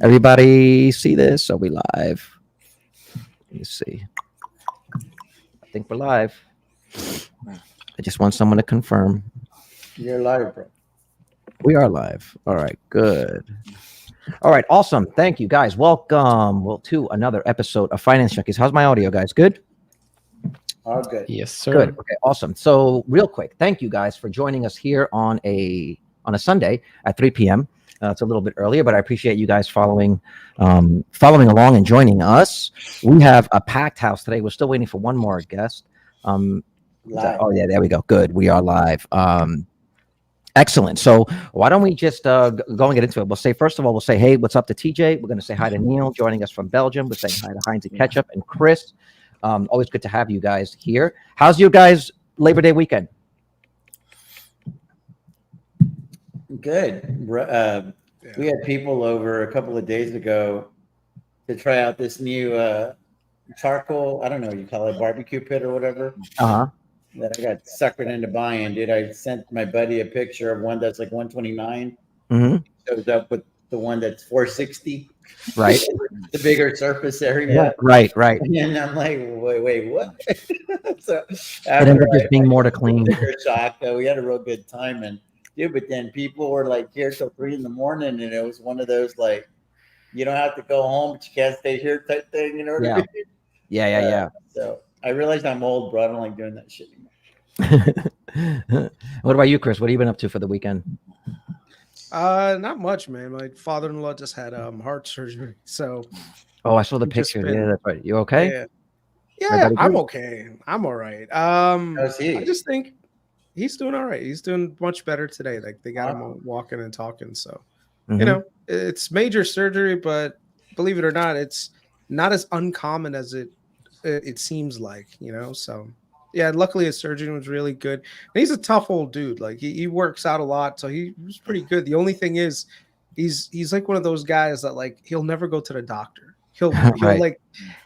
Everybody see this? Are we live? Let me see. I think we're live. I just want someone to confirm. You're live, bro. We are live. All right, good. All right, awesome. Thank you, guys. Welcome to another episode of Finance Junkies. How's my audio, guys? Good? All good. Yes, sir. Good. Okay, awesome. So, real quick, thank you guys for joining us here on a Sunday at 3 p.m. It's a little bit earlier, but I appreciate you guys following along and joining us. We have a packed house today. We're still waiting for one more guest. Live. Oh yeah, there we go. Good. We are live. Excellent. So why don't we just go and get into it? We'll say, first of all, we'll say, hey, what's up to TJ? We're going to say hi to Neil joining us from Belgium. We're saying hi to Heinz and Ketchup and Chris. Always good to have you guys here. How's your guys' Labor Day weekend? Good. We had people over a couple of days ago to try out this new charcoal, I don't know what you call it, barbecue pit or whatever. Uh-huh. That I got suckered into buying, dude. I sent my buddy a picture of one that's like 129. Mm-hmm. Shows up with the one that's 460. Right. The bigger surface area. Yeah. Right. And I'm like, wait, what? So it ended up just being more to clean. Shock. We had a real good time, and dude, but then people were like here till 3 a.m, and it was one of those like, you don't have to go home, but you can't stay here type thing. You know what I mean? Yeah. So I realized I'm old, bro. I don't like doing that shit anymore. What about you, Chris? What have you been up to for the weekend? Not much, man. My father-in-law just had heart surgery, so. Oh, I saw the picture. Yeah, that's right. You okay? Yeah, I'm okay. I'm all right. How's he? I just think he's doing all right. He's doing much better today. Like they got him walking and talking. So, you know, it's major surgery, but believe it or not, it's not as uncommon as it seems like, you know. So yeah, luckily his surgeon was really good. And he's a tough old dude. Like he works out a lot, so he was pretty good. The only thing is he's like one of those guys that like he'll never go to the doctor. He'll Right. like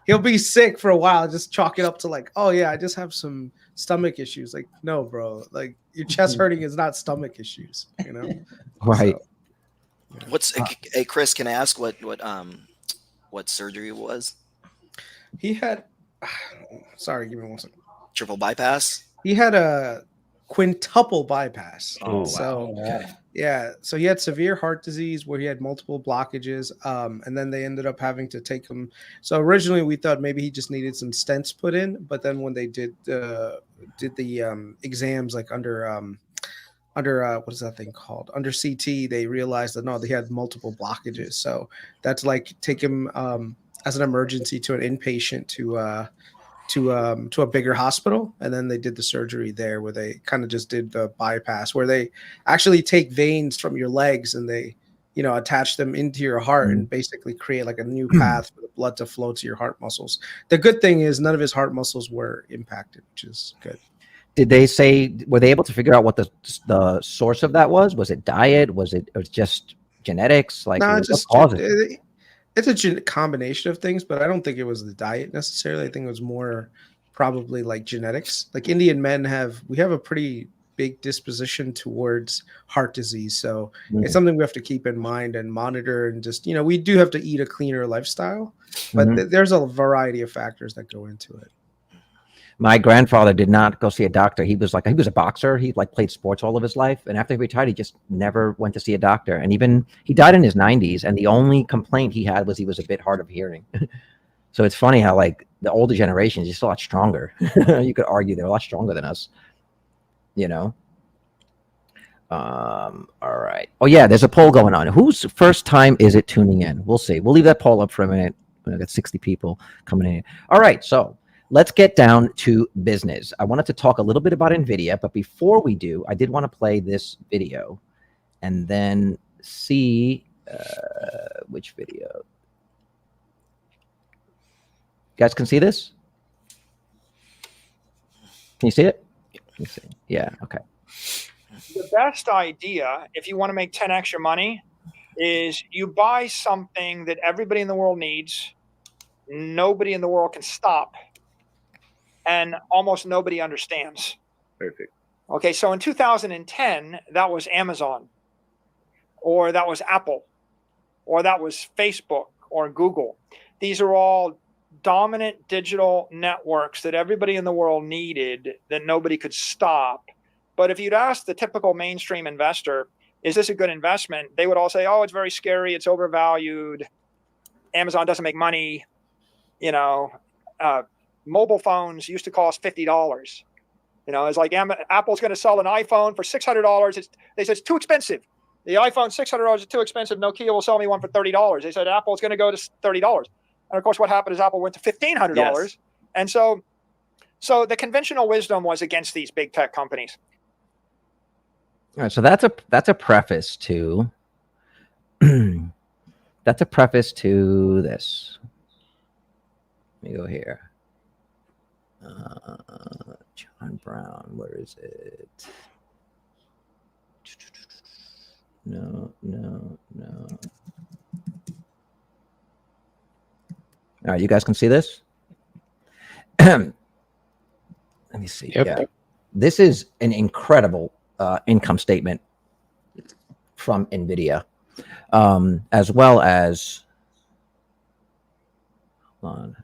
he'll be sick for a while, just chalk it up to like, oh yeah, I just have some stomach issues. Like, no, bro, like your chest hurting is not stomach issues, you know? Right. So, yeah. What's hey Chris, can I ask what surgery it was? He had sorry, give me 1 second. Triple bypass? He had a quintuple bypass. Oh, so wow. yeah, so he had severe heart disease where he had multiple blockages, and then they ended up having to take him. So originally we thought maybe he just needed some stents put in, but then when they did the exams like under what is that thing called, under CT, they realized that no, they had multiple blockages. So that's like take him as an emergency to an inpatient to a bigger hospital, and then they did the surgery there where they kind of just did the bypass where they actually take veins from your legs and they, you know, attach them into your heart and basically create like a new path for the blood to flow to your heart muscles. The good thing is none of his heart muscles were impacted, which is good. Did they say, were they able to figure out what the source of that was? Was it diet? Was it just genetics? Like, No, it's a combination of things, but I don't think it was the diet necessarily. I think it was more probably like genetics. Like Indian men we have a pretty big disposition towards heart disease. So it's something we have to keep in mind and monitor, and just, you know, we do have to eat a cleaner lifestyle, but there's a variety of factors that go into it. My grandfather did not go see a doctor. He was a boxer. He like played sports all of his life. And after he retired, he just never went to see a doctor. And even he died in his 90s. And the only complaint he had was he was a bit hard of hearing. So it's funny how like the older generation is just a lot stronger. You could argue they're a lot stronger than us, you know? All right. Oh yeah, there's a poll going on. Whose first time is it tuning in? We'll see. We'll leave that poll up for a minute. I got 60 people coming in. All right. So let's get down to business. I wanted to talk a little bit about NVIDIA, but before we do, I did want to play this video and then see which video. You guys can see this? Can you see it? Let me see. Yeah, okay. The best idea, if you want to make 10 extra money, is you buy something that everybody in the world needs, nobody in the world can stop, and almost nobody understands. Perfect. Okay, so in 2010, that was Amazon, or that was Apple, or that was Facebook or Google. These are all dominant digital networks that everybody in the world needed, that nobody could stop. But if you'd ask the typical mainstream investor, is this a good investment? They would all say, oh, it's very scary. It's overvalued. Amazon doesn't make money. You know, mobile phones used to cost $50. You know, it's like Apple's going to sell an iPhone for $600. They said it's too expensive. The iPhone $600 is too expensive. Nokia will sell me one for $30. They said Apple's going to go to $30. And of course, what happened is Apple went to $1,500. Yes. And so the conventional wisdom was against these big tech companies. All right, so that's a preface to that's a preface to this. Let me go here. John Brown, where is it? No. All right, you guys can see this? Let me see. Yep. Yeah. This is an incredible income statement from NVIDIA, as well as, hold on.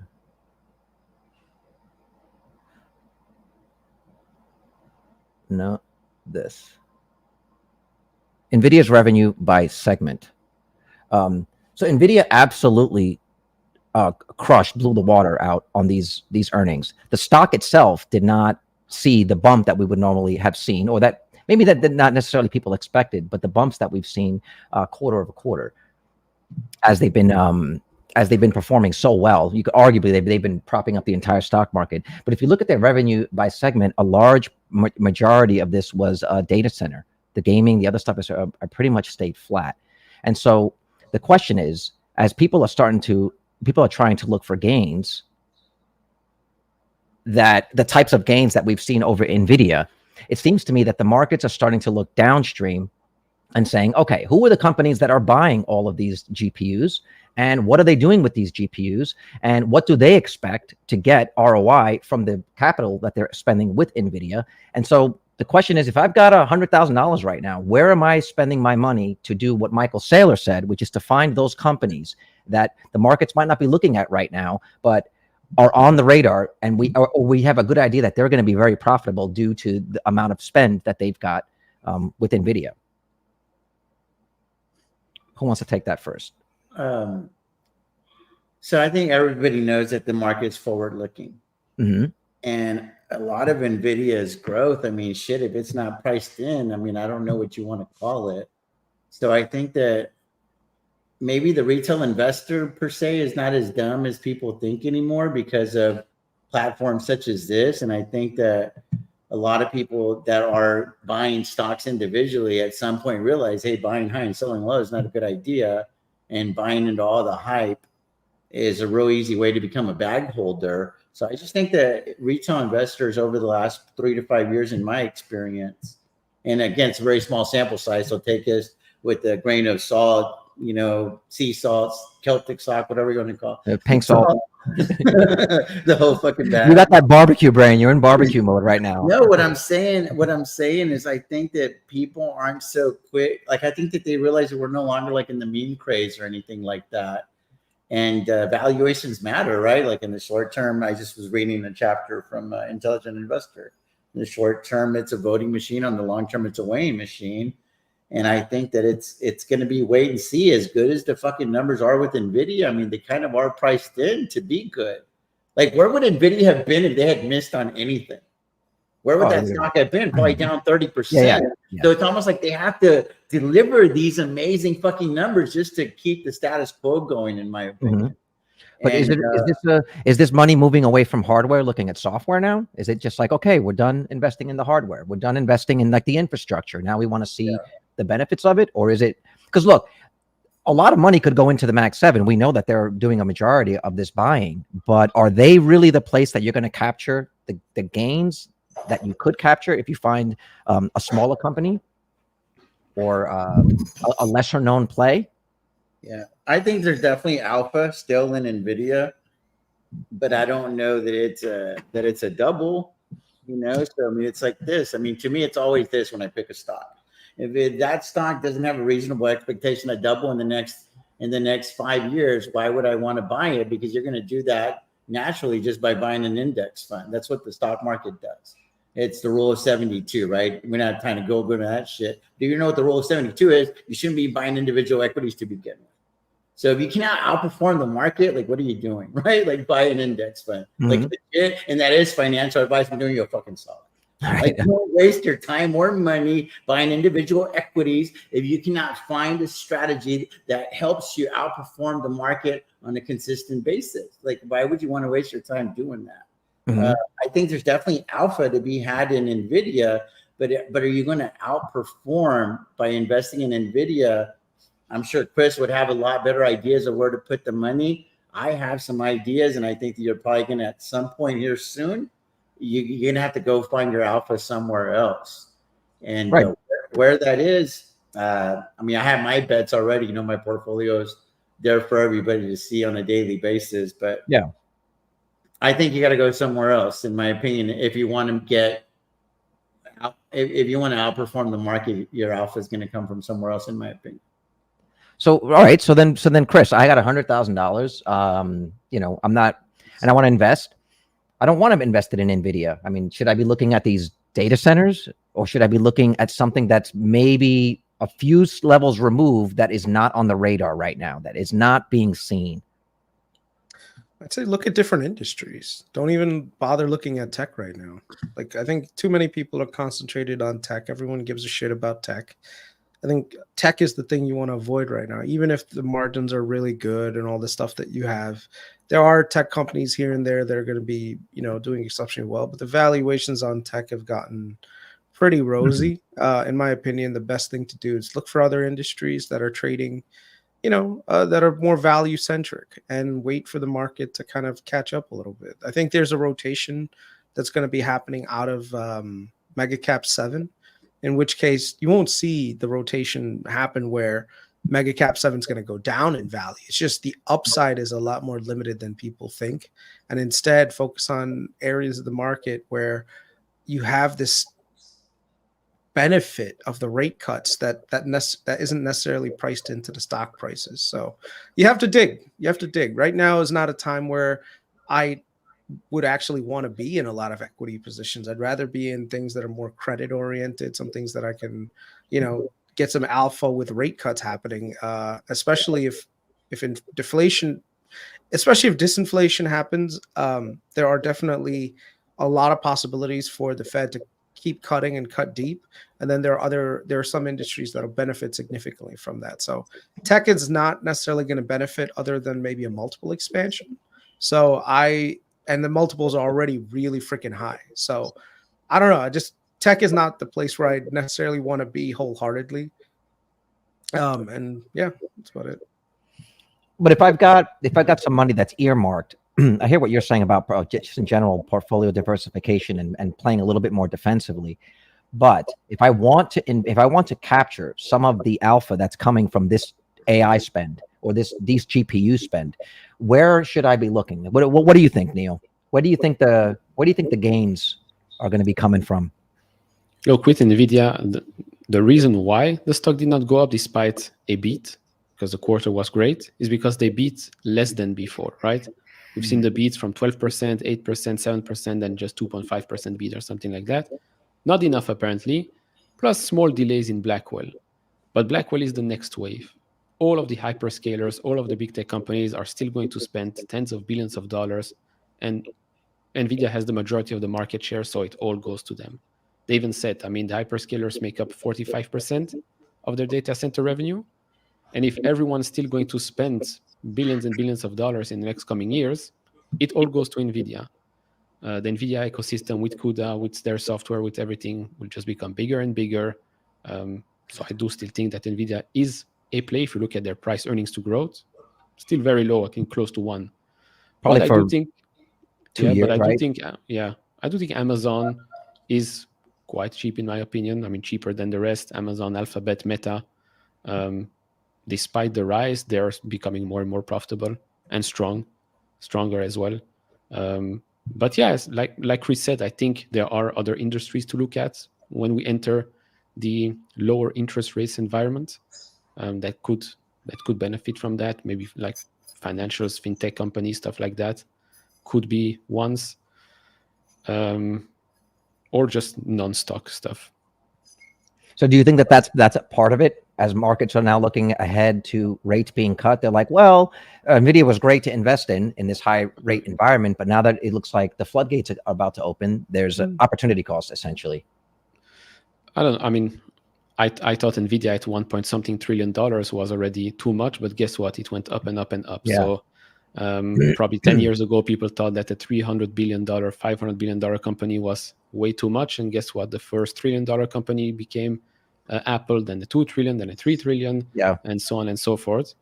No, this. NVIDIA's revenue by segment. So NVIDIA absolutely blew the water out on these earnings. The stock itself did not see the bump that we would normally have seen, or that maybe that did not necessarily people expected, but the bumps that we've seen quarter over quarter, as they've been performing so well. You could arguably they've been propping up the entire stock market. But if you look at their revenue by segment, a large majority of this was data center. The gaming, the other stuff is are pretty much stayed flat. And so the question is, as people are trying to look for gains, that the types of gains that we've seen over NVIDIA, it seems to me that the markets are starting to look downstream and saying, okay, who are the companies that are buying all of these GPUs? And what are they doing with these GPUs? And what do they expect to get ROI from the capital that they're spending with NVIDIA? And so the question is, if I've got $100,000 right now, where am I spending my money to do what Michael Saylor said, which is to find those companies that the markets might not be looking at right now, but are on the radar, and we have a good idea that they're going to be very profitable due to the amount of spend that they've got with NVIDIA. Who wants to take that first? So I think everybody knows that the market's forward-looking. Mm-hmm. And a lot of NVIDIA's growth, I mean, shit, if it's not priced in, I mean, I don't know what you want to call it. So I think that maybe the retail investor per se is not as dumb as people think anymore because of platforms such as this. And I think that a lot of people that are buying stocks individually at some point realize, hey, buying high and selling low is not a good idea. And buying into all the hype is a real easy way to become a bag holder. So I just think that retail investors over the last 3 to 5 years, in my experience, and again, it's a very small sample size, so take this with a grain of salt, you know, sea salts, Celtic salt, whatever you want to call it. Pink salt. The whole fucking bag. You got that barbecue brain. You're in barbecue mode right now. No, what I'm saying is I think that people aren't so quick. Like, I think that they realize that we're no longer like in the meme craze or anything like that. And valuations matter, right? Like in the short term, I just was reading a chapter from Intelligent Investor. In the short term, it's a voting machine. On the long term, it's a weighing machine. And I think that it's going to be wait and see. As good as the fucking numbers are with NVIDIA, I mean, they kind of are priced in to be good. Like, where would NVIDIA have been if they had missed on anything? Where would that stock have been? Probably down 30%. Yeah. So it's almost like they have to deliver these amazing fucking numbers just to keep the status quo going, in my opinion. Mm-hmm. But is this money moving away from hardware, looking at software now? Is it just like, okay, we're done investing in the hardware, we're done investing in like the infrastructure, now we want to see the benefits of it? Or is it, because look, a lot of money could go into the Max 7. We know that they're doing a majority of this buying, but are they really the place that you're going to capture the gains that you could capture if you find a smaller company or a lesser known play? Yeah, I think there's definitely alpha still in NVIDIA, but I don't know that it's a double, you know? So, I mean, it's like this. I mean, to me, it's always this when I pick a stock. If that stock doesn't have a reasonable expectation of double in the next in the next 5 years, why would I want to buy it? Because you're going to do that naturally just by buying an index fund. That's what the stock market does. It's the rule of 72, right? We're not trying to go to that shit. Do you know what the rule of 72 is? You shouldn't be buying individual equities to begin with. So if you cannot outperform the market, like, what are you doing, right? Like, buy an index fund. Like, legit, and that is financial advice. I'm doing you a fucking solid. Like, don't waste your time or money buying individual equities if you cannot find a strategy that helps you outperform the market on a consistent basis. Like, why would you want to waste your time doing that? I think there's definitely alpha to be had in NVIDIA, but are you going to outperform by investing in NVIDIA? I'm sure Chris would have a lot better ideas of where to put the money. I have some ideas, and I think that you're probably going to, at some point here soon, you're going to have to go find your alpha somewhere else. And where that is, I mean, I have my bets already. You know, my portfolio is there for everybody to see on a daily basis. But yeah, I think you got to go somewhere else, in my opinion, if you want to get if you want to outperform the market. Your alpha is going to come from somewhere else, in my opinion. So, all right. So then, Chris, I got $100,000. You know, I'm not, and I want to invest. I don't want to invest it in NVIDIA. I mean, should I be looking at these data centers, or should I be looking at something that's maybe a few levels removed, that is not on the radar right now, that is not being seen? I'd say look at different industries. Don't even bother looking at tech right now. Like, I think too many people are concentrated on tech. Everyone gives a shit about tech. I think tech is the thing you want to avoid right now. Even if the margins are really good and all the stuff that you have, there are tech companies here and there that are going to be, you know, doing exceptionally well. But the valuations on tech have gotten pretty rosy. In my opinion, the best thing to do is look for other industries that are trading, you know, that are more value centric, and wait for the market to kind of catch up a little bit. I think there's a rotation that's going to be happening out of mega cap 7. In which case you won't see the rotation happen where mega cap 7 is going to go down in value. It's just the upside is a lot more limited than people think. And instead focus on areas of the market where you have this benefit of the rate cuts that isn't necessarily priced into the stock prices. So you have to dig. You have to dig. Right now is not a time where I would actually want to be in a lot of equity positions. I'd rather be in things that are more credit oriented, some things that I can, you know, get some alpha with rate cuts happening, especially if in deflation, especially if disinflation happens. There are definitely a lot of possibilities for the Fed to keep cutting and cut deep. And then there are some industries that will benefit significantly from that. So tech is not necessarily going to benefit other than maybe a multiple expansion. And the multiples are already really freaking high. So I don't know. Tech is not the place where I necessarily want to be wholeheartedly. And yeah, that's about it. But if I've got some money that's earmarked, I hear what you're saying about just in general portfolio diversification and playing a little bit more defensively. But if I want to capture some of the alpha that's coming from this AI spend or these GPU spend, where should I be looking? What do you think, Neil? Where do you think the gains are going to be coming from? Look, with NVIDIA, the reason why the stock did not go up despite a beat, because the quarter was great, is because they beat less than before, right? We've seen the beats from 12%, 8%, 7%, and just 2.5% beat or something like that. Not enough, apparently, plus small delays in Blackwell. But Blackwell is the next wave. All of the hyperscalers, all of the big tech companies are still going to spend tens of billions of dollars, and NVIDIA has the majority of the market share, so it all goes to them. They even said, I mean, the hyperscalers make up 45% of their data center revenue, and if everyone's still going to spend billions and billions of dollars in the next coming years, it all goes to NVIDIA. The NVIDIA ecosystem with CUDA, with their software, with everything, will just become bigger and bigger. So I do still think that NVIDIA is a play. If you look at their price earnings to growth, still very low, I think close to 1. Probably but for I do think 2 years, but I right? do think Amazon is quite cheap in my opinion. I mean, cheaper than the rest. Amazon, Alphabet, Meta. Despite the rise, they're becoming more and more profitable and stronger as well. But yes, like Chris said, I think there are other industries to look at when we enter the lower interest rates environment that could that could benefit from that. Maybe like financials, fintech companies, stuff like that could be ones, or just non-stock stuff. So do you think that that's a part of it? As markets are now looking ahead to rates being cut, they're like, well, NVIDIA was great to invest in this high rate environment, but now that it looks like the floodgates are about to open, there's an opportunity cost essentially. I mean, I thought NVIDIA at 1 trillion was already too much, but guess what? It went up and up and up. Yeah. So probably 10 years ago, people thought that a $300 billion, $500 billion company was way too much. And guess what? The first $1 trillion company became Apple, then the 2 trillion, then the 3 trillion, and so on and so forth.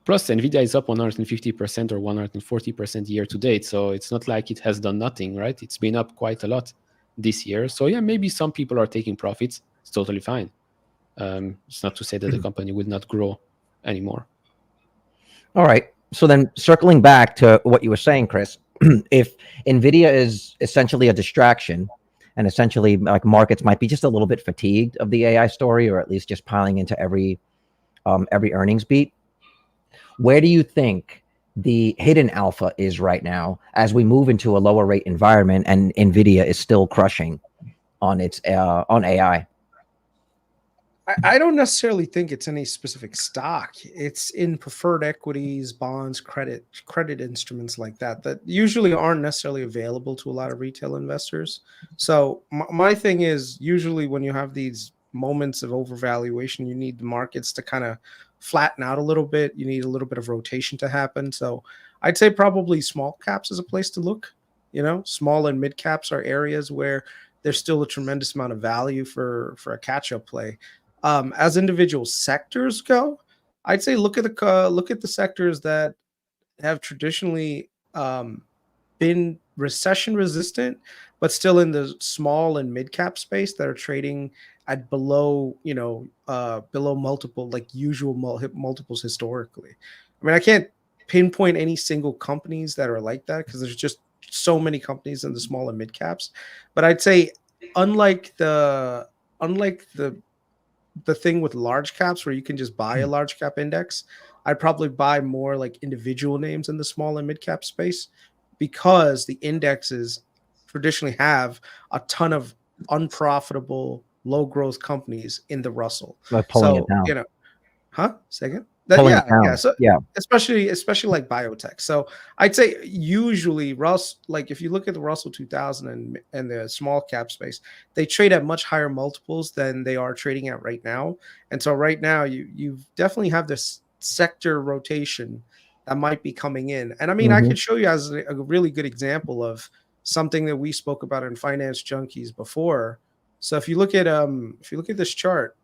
Plus, NVIDIA is up 150% or 140% year to date. So it's not like it has done nothing, right? It's been up quite a lot this year. So yeah, maybe some people are taking profits. It's totally fine. It's not to say that the company will not grow anymore. All right. So then circling back to what you were saying, Chris, if NVIDIA is essentially a distraction and essentially like markets might be just a little bit fatigued of the AI story, or at least just piling into every earnings beat, where do you think the hidden alpha is right now as we move into a lower rate environment and NVIDIA is still crushing on its on AI? I don't necessarily think it's any specific stock. It's in preferred equities, bonds, credit instruments like that usually aren't necessarily available to a lot of retail investors. So my thing is, usually when you have these moments of overvaluation, you need the markets to kind of flatten out a little bit. You need a little bit of rotation to happen. So I'd say probably small caps is a place to look. You know, small and mid caps are areas where there's still a tremendous amount of value for a catch-up play. As individual sectors go, I'd say look at the sectors that have traditionally been recession resistant, but still in the small and mid cap space that are trading at below multiple, like usual multiples historically. I mean, I can't pinpoint any single companies that are like that because there's just so many companies in the small and mid caps. But I'd say unlike the thing with large caps where you can just buy a large cap index, I'd probably buy more like individual names in the small and mid cap space, because the indexes traditionally have a ton of unprofitable, low growth companies in the Russell. Like pulling it down. You know, second. Pulling it down. So yeah. Especially like biotech. So I'd say usually like if you look at the Russell 2000 and the small cap space, they trade at much higher multiples than they are trading at right now. And so right now you definitely have this sector rotation that might be coming in. And I mean, I could show you as a really good example of something that we spoke about in Finance Junkies before. So if you look at this chart,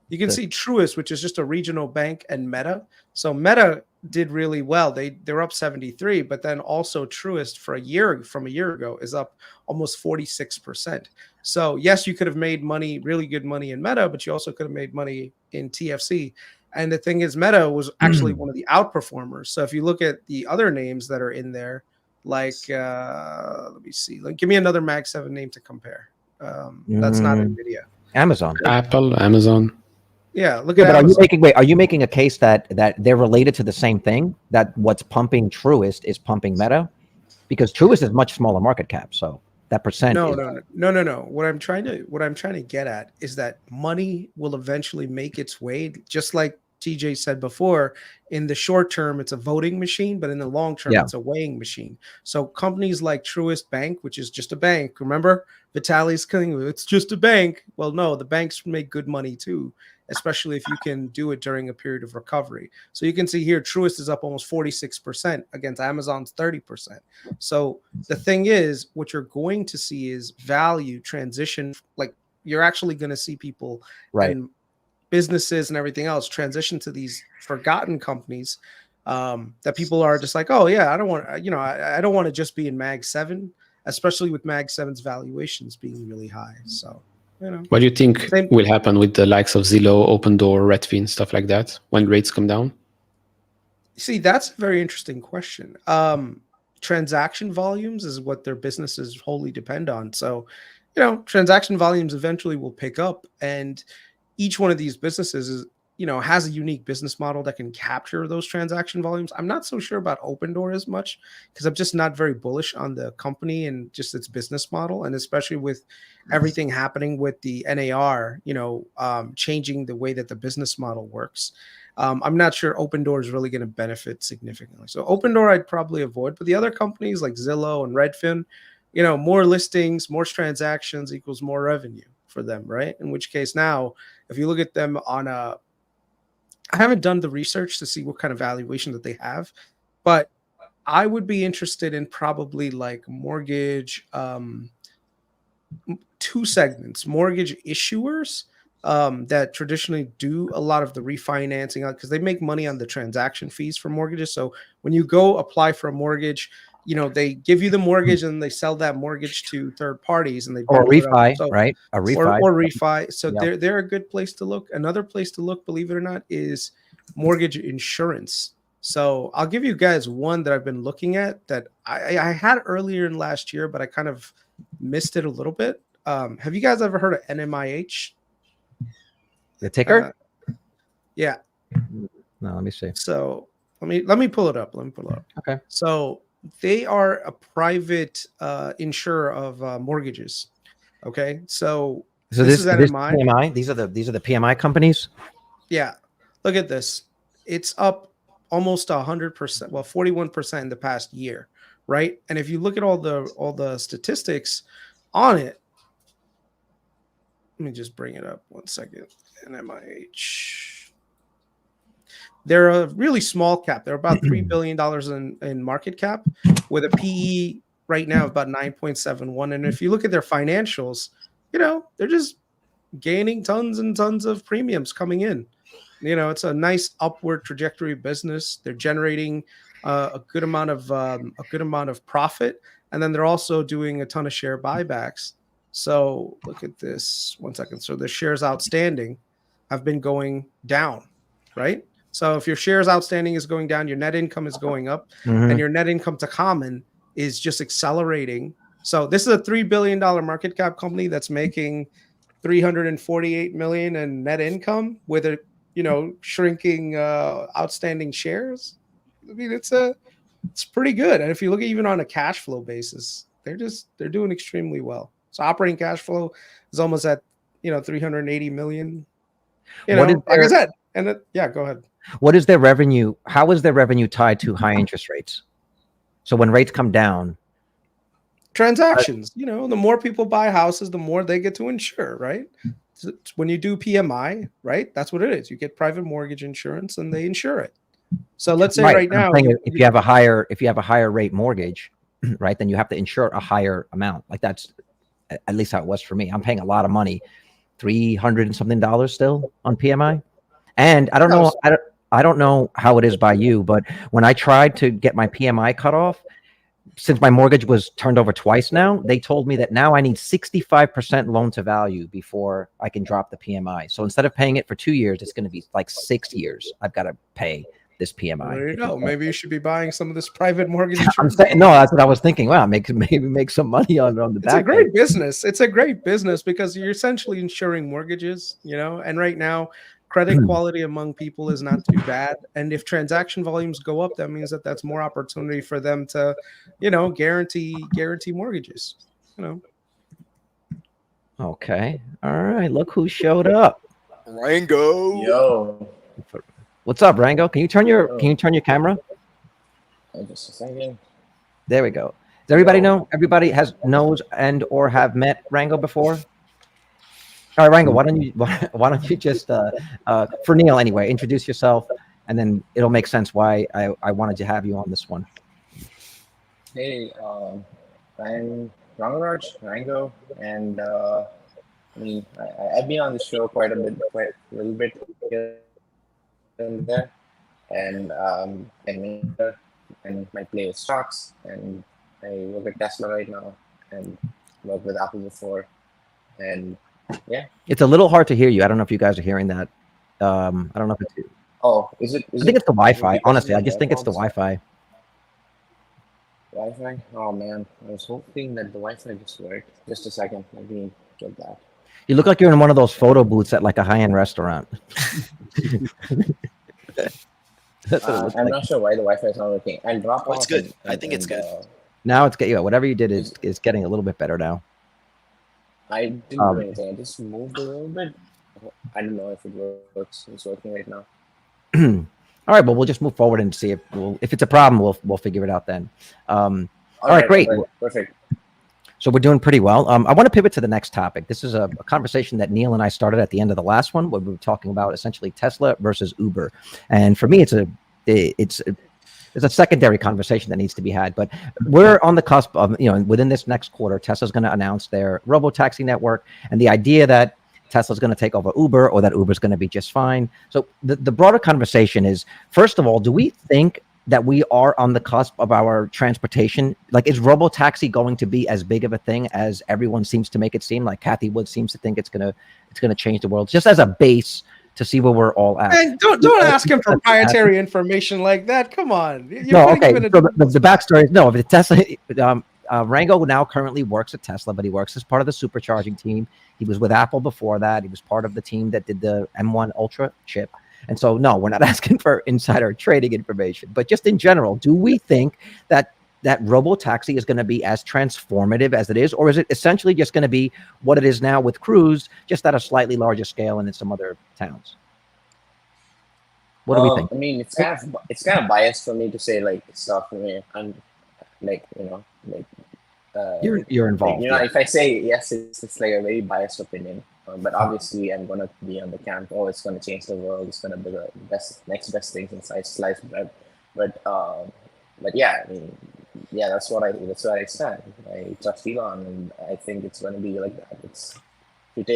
you can see Truist, which is just a regional bank, and Meta. So Meta did really well. They're up 73, but then also Truist from a year ago is up almost 46%. So yes, you could have made money, really good money in Meta, but you also could have made money in TFC. And the thing is, Meta was actually one of the outperformers. So if you look at the other names that are in there, like let me see, like give me another Mag 7 name to compare. That's not NVIDIA. Amazon. Apple, Amazon. Yeah, look at but Amazon. are you making a case that they're related to the same thing? That what's pumping Truist is pumping Meta? Because Truist is much smaller market cap, so that percent. No. What I'm trying to get at is that money will eventually make its way, just like TJ said before. In the short term, it's a voting machine, but in the long term, it's a weighing machine. So companies like Truist Bank, which is just a bank. Remember, Vitaly's saying it's just a bank. Well, no, the banks make good money too, especially if you can do it during a period of recovery. So you can see here, Truist is up almost 46% against Amazon's 30%. So the thing is, what you're going to see is value transition. Like you're actually going to see people and businesses and everything else transition to these forgotten companies that people are just like, oh yeah, I don't want to just be in Mag 7, especially with Mag 7's valuations being really high. So, you know. What do you think will happen with the likes of Zillow, Open Door, Redfin, stuff like that when rates come down? See, that's a very interesting question. Transaction volumes is what their businesses wholly depend on. So, you know, transaction volumes eventually will pick up, and each one of these businesses is, has a unique business model that can capture those transaction volumes. I'm not so sure about Open Door as much because I'm just not very bullish on the company and just its business model, and especially with everything happening with the NAR, changing the way that the business model works. I'm not sure Open Door is really going to benefit significantly. So Open Door I'd probably avoid, but the other companies like Zillow and Redfin, more listings, more transactions equals more revenue for them, right? In which case now, if you look at them on I haven't done the research to see what kind of valuation that they have, but I would be interested in probably like mortgage, two segments, mortgage issuers that traditionally do a lot of the refinancing because they make money on the transaction fees for mortgages. So when you go apply for a mortgage, they give you the mortgage and they sell that mortgage to third parties and they Or bundle it up. refi, So, right? A refi. or refi. So Yeah. they're a good place to look. Another place to look, believe it or not, is mortgage insurance. So I'll give you guys one that I've been looking at that I had earlier in last year, but I kind of missed it a little bit. Have you guys ever heard of NMIH? The ticker? Yeah. No, let me see. So let me pull it up. Okay. So they are a private insurer of mortgages. Okay. So this is NMI. PMI. These are the PMI companies. Yeah. Look at this. It's up almost 100%. Well, 41% in the past year, right? And if you look at all the statistics on it, let me just bring it up 1 second. NMIH. They're a really small cap. They're about $3 billion in market cap with a PE right now of about 9.71. And if you look at their financials, they're just gaining tons and tons of premiums coming in. It's a nice upward trajectory business. They're generating a good amount of profit, and then they're also doing a ton of share buybacks. So look at this 1 second. So the shares outstanding have been going down, right? So if your shares outstanding is going down, your net income is going up, and your net income to common is just accelerating. So this is a $3 billion market cap company that's making $348 million in net income with a shrinking outstanding shares. I mean, it's pretty good. And if you look at even on a cash flow basis, they're doing extremely well. So operating cash flow is almost at 380 million. Like I said, and go ahead. What is their revenue? How is their revenue tied to high interest rates? So when rates come down, transactions, the more people buy houses, the more they get to insure, right? So when you do PMI, right? That's what it is. You get private mortgage insurance and they insure it. So let's say right now, if you have a higher rate mortgage, right, then you have to insure a higher amount. Like that's at least how it was for me. I'm paying a lot of money, $300 and something still on PMI. And I don't know, I don't know how it is by you, but when I tried to get my PMI cut off, since my mortgage was turned over twice now, they told me that now I need 65% loan to value before I can drop the PMI. So instead of paying it for 2 years, it's going to be like 6 years. I've got to pay this PMI. There you go. Maybe you should be buying some of this private mortgage insurance. I'm saying, no, that's what I was thinking. Wow, maybe make some money on the back. It's a great business. It's a great business because you're essentially insuring mortgages, and right now credit quality among people is not too bad. And if transaction volumes go up, that means that that's more opportunity for them to, guarantee mortgages, Okay. All right. Look who showed up. Rango. Yo. What's up, Rango? Can you turn your camera? Just a second. There we go. Does everybody know? Everybody knows and or have met Rango before? All right, Rango, why don't you just for Neil anyway, introduce yourself, and then it'll make sense why I wanted to have you on this one. Hey, I'm Rango, and I've been on the show quite a little bit here and there, and my play is stocks, and I work at Tesla right now, and worked with Apple before, and yeah. It's a little hard to hear you. I don't know if you guys are hearing that. I don't know if it's. Oh, is it? I think it's the Wi-Fi. Honestly, I just think it's the Wi-Fi. Wi-Fi? Oh man, I was hoping that the Wi-Fi just worked. Just a second, let me get that. You look like you're in one of those photo booths at like a high-end restaurant. That's what it looks I'm like. not sure why the Wi-Fi is not working. I'll drop Oh, off. it's good. I think it's good. Now it's getting, whatever you did is getting a little bit better now. I didn't do anything. I just moved a little bit. I don't know if it works. It's working right now. All right, well, we'll just move forward and see if it's a problem, we'll figure it out then. All right, great. Perfect. So we're doing pretty well. I want to pivot to the next topic. This is a conversation that Neil and I started at the end of the last one, where we were talking about essentially Tesla versus Uber. And for me, it's a secondary conversation that needs to be had. But we're on the cusp of, within this next quarter, Tesla's going to announce their robo-taxi network, and the idea that Tesla's going to take over Uber, or that Uber's going to be just fine. So the broader conversation is, first of all, do we think that we are on the cusp of our transportation? Like, is robo-taxi going to be as big of a thing as everyone seems to make it seem? Like Kathy Wood seems to think it's gonna change the world, just as a base to see where we're all at. And don't ask him for proprietary information like that. Come on. No, okay. So the backstory is, no, if Tesla, Rango now currently works at Tesla, but he works as part of the supercharging team. He was with Apple before that. He was part of the team that did the M1 Ultra chip. And so, no, we're not asking for insider trading information, but just in general, do we think that robo-taxi is going to be as transformative as it is, or is it essentially just going to be what it is now with Cruise, just at a slightly larger scale and in some other towns? What do we think? I mean, it's kind of biased for me to say like stuff. I mean, I'm like, You're involved. Like, if I say yes, it's like a very biased opinion. But obviously, I'm gonna be on the camp. Oh, it's gonna change the world. It's gonna be the next best thing since sliced bread. But yeah, I mean, yeah, that's where I stand. I trust Elon, and I think it's gonna be like that. If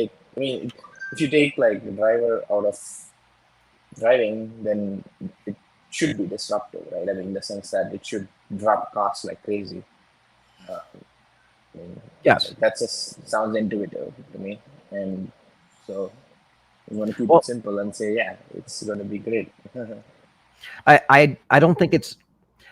you take like the driver out of driving, then it should be disruptive, right? I mean, in the sense that it should drop costs like crazy. Yes, that just sounds intuitive to me. And so we want to keep it simple and say, yeah, it's going to be great. I don't think it's,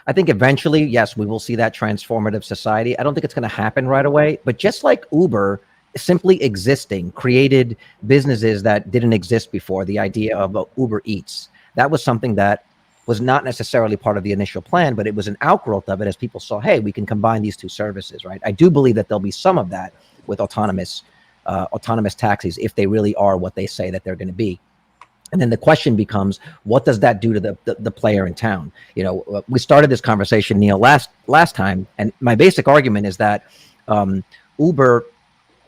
I think eventually, yes, we will see that transformative society. I don't think it's going to happen right away, but just like Uber simply existing created businesses that didn't exist before. The idea of Uber Eats, that was something that was not necessarily part of the initial plan, but it was an outgrowth of it as people saw, hey, we can combine these two services, right? I do believe that there'll be some of that with autonomous taxis, if they really are what they say that they're going to be. And then the question becomes, what does that do to the player in town? We started this conversation, Neil, last time, and my basic argument is that Uber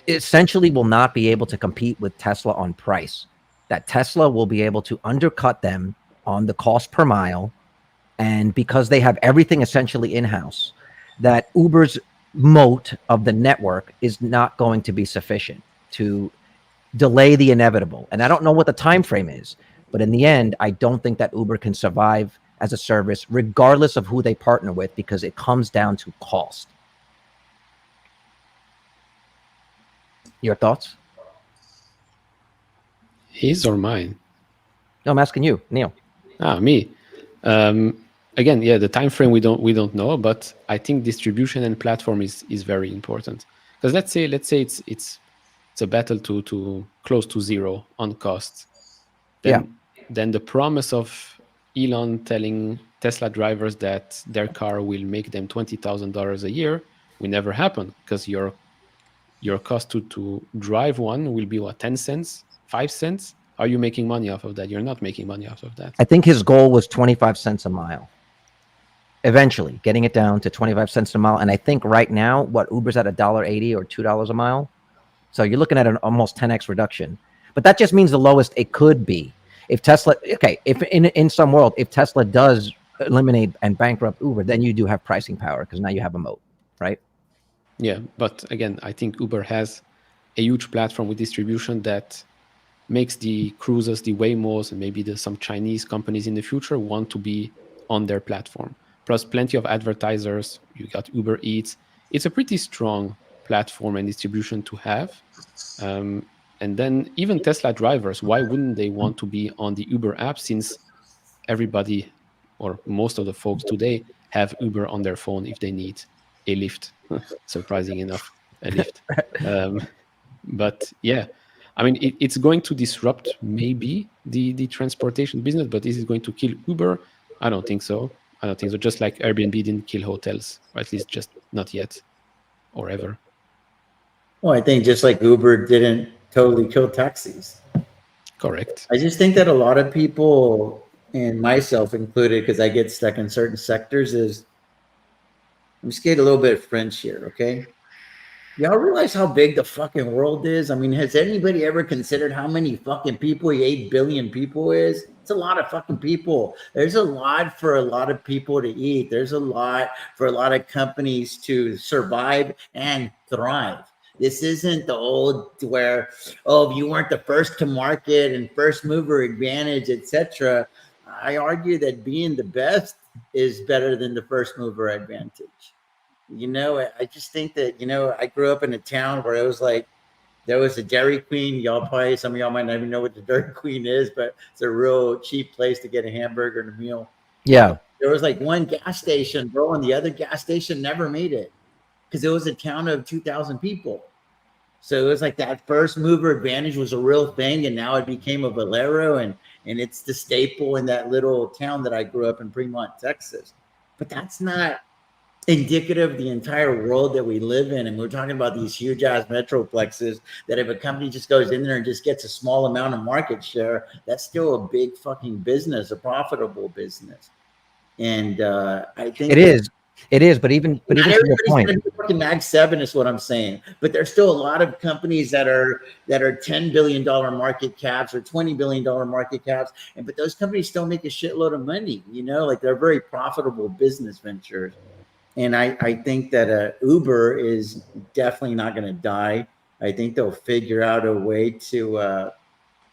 essentially will not be able to compete with Tesla on price. That Tesla will be able to undercut them on the cost per mile, and because they have everything essentially in-house, that Uber's moat of the network is not going to be sufficient to delay the inevitable. And I don't know what the time frame is, but in the end, I don't think that Uber can survive as a service regardless of who they partner with, because it comes down to cost. Your thoughts? His or mine? No, I'm asking you, Neil. Me. Again, yeah, the time frame we don't know, but I think distribution and platform is very important. Because let's say it's a battle to close to zero on costs. Then the promise of Elon telling Tesla drivers that their car will make them $20,000 a year will never happen, because your cost to drive one will be what, 10 cents, 5 cents? Are you making money off of that? You're not making money off of that. I think his goal was 25 cents a mile. Eventually, getting it down to 25 cents a mile. And I think right now, Uber's at $1.80 or $2 a mile. So you're looking at an almost 10x reduction. But that just means the lowest it could be. If Tesla, if in some world, if Tesla does eliminate and bankrupt Uber, then you do have pricing power, because now you have a moat, right? Yeah, but again, I think Uber has a huge platform with distribution that makes the Cruises, the Waymos, and maybe some Chinese companies in the future want to be on their platform. Plus plenty of advertisers. You got Uber Eats. It's a pretty strong platform and distribution to have. And then even Tesla drivers, why wouldn't they want to be on the Uber app, since everybody or most of the folks today have Uber on their phone if they need a lift? Surprising enough, a lift. But yeah, I mean, it's going to disrupt maybe the transportation business, but is it going to kill Uber? I don't think so. I don't think so. Just like Airbnb didn't kill hotels, or at least just not yet or ever. Well, I think just like Uber didn't totally kill taxis. Correct. I just think that a lot of people, and myself included, because I get stuck in certain sectors, is I'm just getting a little bit French here, okay? Y'all realize how big the fucking world is? I mean, has anybody ever considered how many fucking people 8 billion people is? It's a lot of fucking people. There's a lot for a lot of people to eat. There's a lot for a lot of companies to survive and thrive. This isn't the old where, oh, if you weren't the first to market and first mover advantage, etc. I argue that being the best is better than the first mover advantage. You know, I just think that, you know, I grew up in a town where it was like, there was a Dairy Queen. Y'all probably, some of y'all might not even know what the Dairy Queen is, but it's a real cheap place to get a hamburger and a meal. Yeah. There was like one gas station, bro, and the other gas station never made it because it was a town of 2,000 people. So it was like that first mover advantage was a real thing, and now it became a Valero, and it's the staple in that little town that I grew up in, Fremont, Texas. But that's not indicative of the entire world that we live in. And we're talking about these huge ass metroplexes that if a company just goes in there and just gets a small amount of market share, that's still a big fucking business, a profitable business. And I think it is, but even to your point, fucking Mag 7 is what I'm saying. But there's still a lot of companies that are $10 billion market caps or $20 billion market caps, but those companies still make a shitload of money. You know, like they're very profitable business ventures. And I think that Uber is definitely not going to die. I think they'll figure out a way to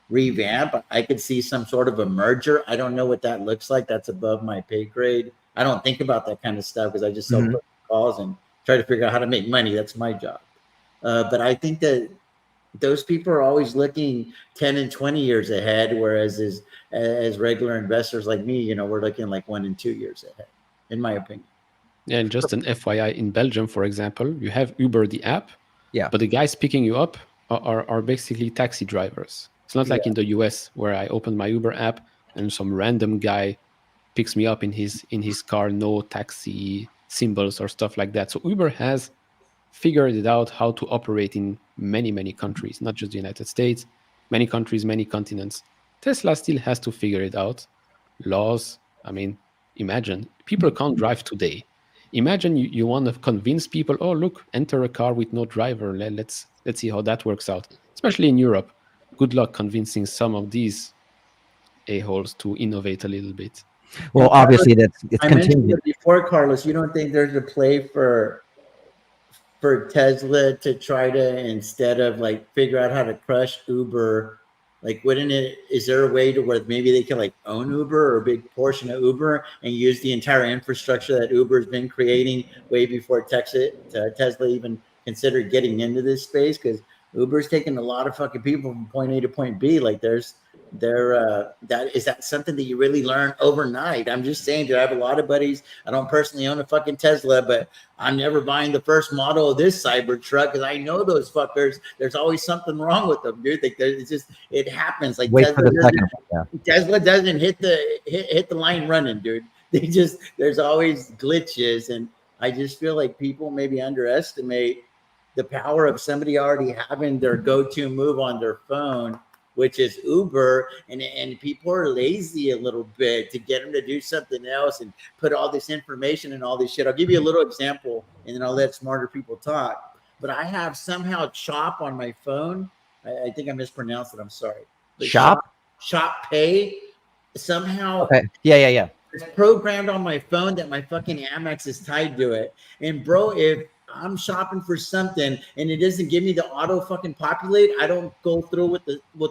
revamp. I could see some sort of a merger. I don't know what that looks like. That's above my pay grade. I don't think about that kind of stuff because I just sell calls and try to figure out how to make money. That's my job. But I think that those people are always looking 10 and 20 years ahead, whereas as regular investors like me, you know, we're looking like 1 and 2 years ahead, in my opinion. Yeah, and just an FYI, in Belgium, for example, you have Uber, the app, yeah, but the guys picking you up are basically taxi drivers. It's not like in the US where I open my Uber app and some random guy picks me up in his car, no taxi symbols or stuff like that. So Uber has figured it out how to operate in many, many countries, not just the United States, many countries, many continents. Tesla still has to figure it out. Laws, I mean, imagine people can't drive today. Imagine you want to convince people, oh, look, enter a car with no driver. Let's see how that works out, especially in Europe. Good luck convincing some of these a-holes to innovate a little bit. Well, obviously it's continued. Before, Carlos, you don't think there's a play for Tesla to try to, instead of like figure out how to crush Uber, like is there a way to where maybe they can like own Uber or a big portion of Uber and use the entire infrastructure that Uber's been creating way before Tesla even considered getting into this space? Because Uber's taking a lot of fucking people from point A to point B. Like is that something that you really learn overnight? I'm just saying, dude, I have a lot of buddies. I don't personally own a fucking Tesla, but I'm never buying the first model of this cyber truck because I know those fuckers. There's always something wrong with them, dude. Like it happens. Like Tesla doesn't hit the line running, dude. There's always glitches, and I just feel like people maybe underestimate the power of somebody already having their go-to move on their phone, which is Uber, and people are lazy a little bit to get them to do something else and put all this information and all this shit. I'll give you a little example, and then I'll let smarter people talk. But I have somehow Chop on my phone. I think I mispronounced it. I'm sorry. But Shop Pay somehow. Okay. Yeah. It's programmed on my phone that my fucking Amex is tied to it. And bro, if I'm shopping for something and it doesn't give me the auto fucking populate, I don't go through with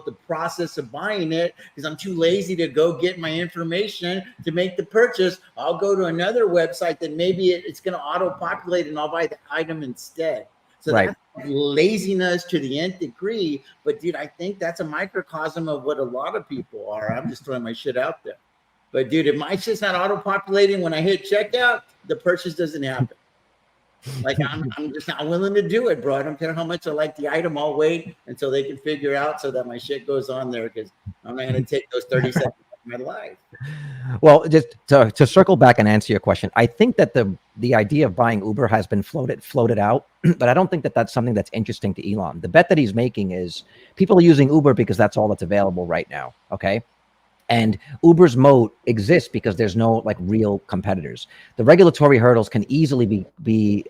the process of buying it because I'm too lazy to go get my information to make the purchase. I'll go to another website that maybe it's going to auto populate and I'll buy the item instead. So that's laziness to the nth degree. But dude, I think that's a microcosm of what a lot of people are. I'm just throwing my shit out there. But dude, if my shit's not auto populating when I hit checkout, the purchase doesn't happen. Like I'm just not willing to do it, bro. I don't care how much I like the item. I'll wait until they can figure out so that my shit goes on there, because I'm not going to take those 30 seconds of my life. Well, just to circle back and answer your question, I think that the idea of buying Uber has been floated out, but I don't think that that's something that's interesting to Elon. The bet that he's making is people are using Uber because that's all that's available right now. Okay. And Uber's moat exists because there's no like real competitors. The regulatory hurdles can easily be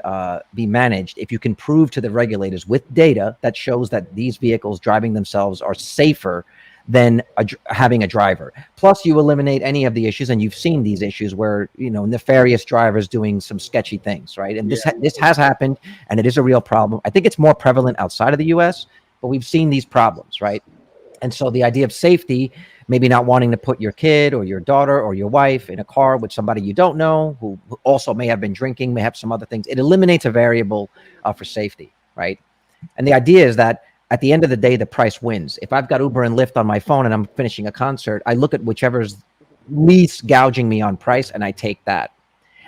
managed if you can prove to the regulators with data that shows that these vehicles driving themselves are safer than having a driver. Plus, you eliminate any of the issues, and you've seen these issues where nefarious drivers doing some sketchy things, right? And this has happened, and it is a real problem. I think it's more prevalent outside of the U.S., but we've seen these problems, right? And so the idea of safety, maybe not wanting to put your kid or your daughter or your wife in a car with somebody you don't know, who also may have been drinking, may have some other things. It eliminates a variable for safety, right? And the idea is that at the end of the day, the price wins. If I've got Uber and Lyft on my phone and I'm finishing a concert, I look at whichever's least gouging me on price and I take that.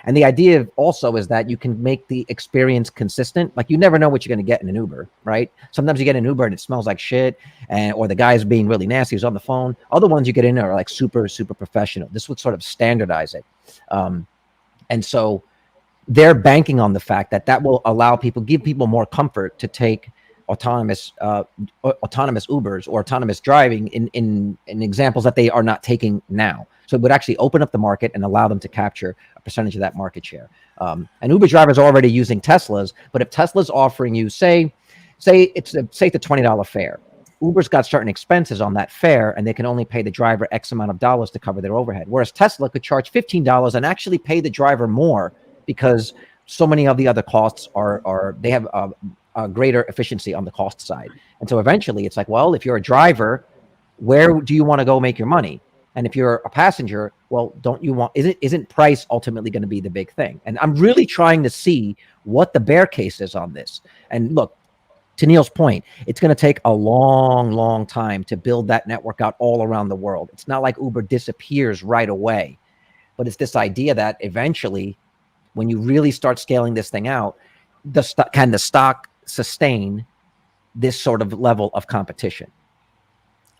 And the idea also is that you can make the experience consistent. Like, you never know what you're going to get in an Uber, right? Sometimes you get an Uber and it smells like shit, or the guy's being really nasty, who's on the phone. Other ones you get in are like super, super professional. This would sort of standardize it. And so they're banking on the fact that that will allow people, give people more comfort to take autonomous Ubers or autonomous driving in examples that they are not taking now. So it would actually open up the market and allow them to capture a percentage of that market share. And Uber drivers are already using Teslas, but if Tesla's offering you, say it's the $20 fare, Uber's got certain expenses on that fare, and they can only pay the driver X amount of dollars to cover their overhead. Whereas Tesla could charge $15 and actually pay the driver more, because so many of the other costs they have a greater efficiency on the cost side. And so eventually it's like, well, if you're a driver, where do you want to go make your money? And if you're a passenger, well, isn't price ultimately going to be the big thing? And I'm really trying to see what the bear case is on this. And look, to Neil's point, it's going to take a long, long time to build that network out all around the world. It's not like Uber disappears right away, but it's this idea that eventually, when you really start scaling this thing out, can the stock sustain this sort of level of competition?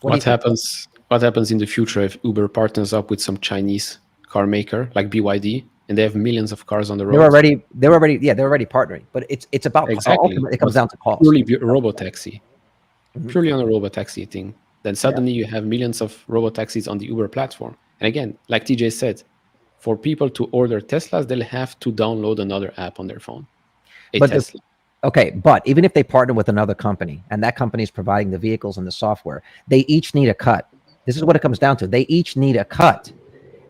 What happens in the future if Uber partners up with some Chinese car maker like BYD, and they have millions of cars on the road? They're already partnering, but it's about ultimately it comes down to cost. Purely robotaxi, purely on a robotaxi thing. Then suddenly you have millions of robotaxis on the Uber platform. And again, like TJ said, for people to order Teslas, they'll have to download another app on their phone. Tesla. Okay, but even if they partner with another company and that company is providing the vehicles and the software, they each need a cut. This is what it comes down to. They each need a cut.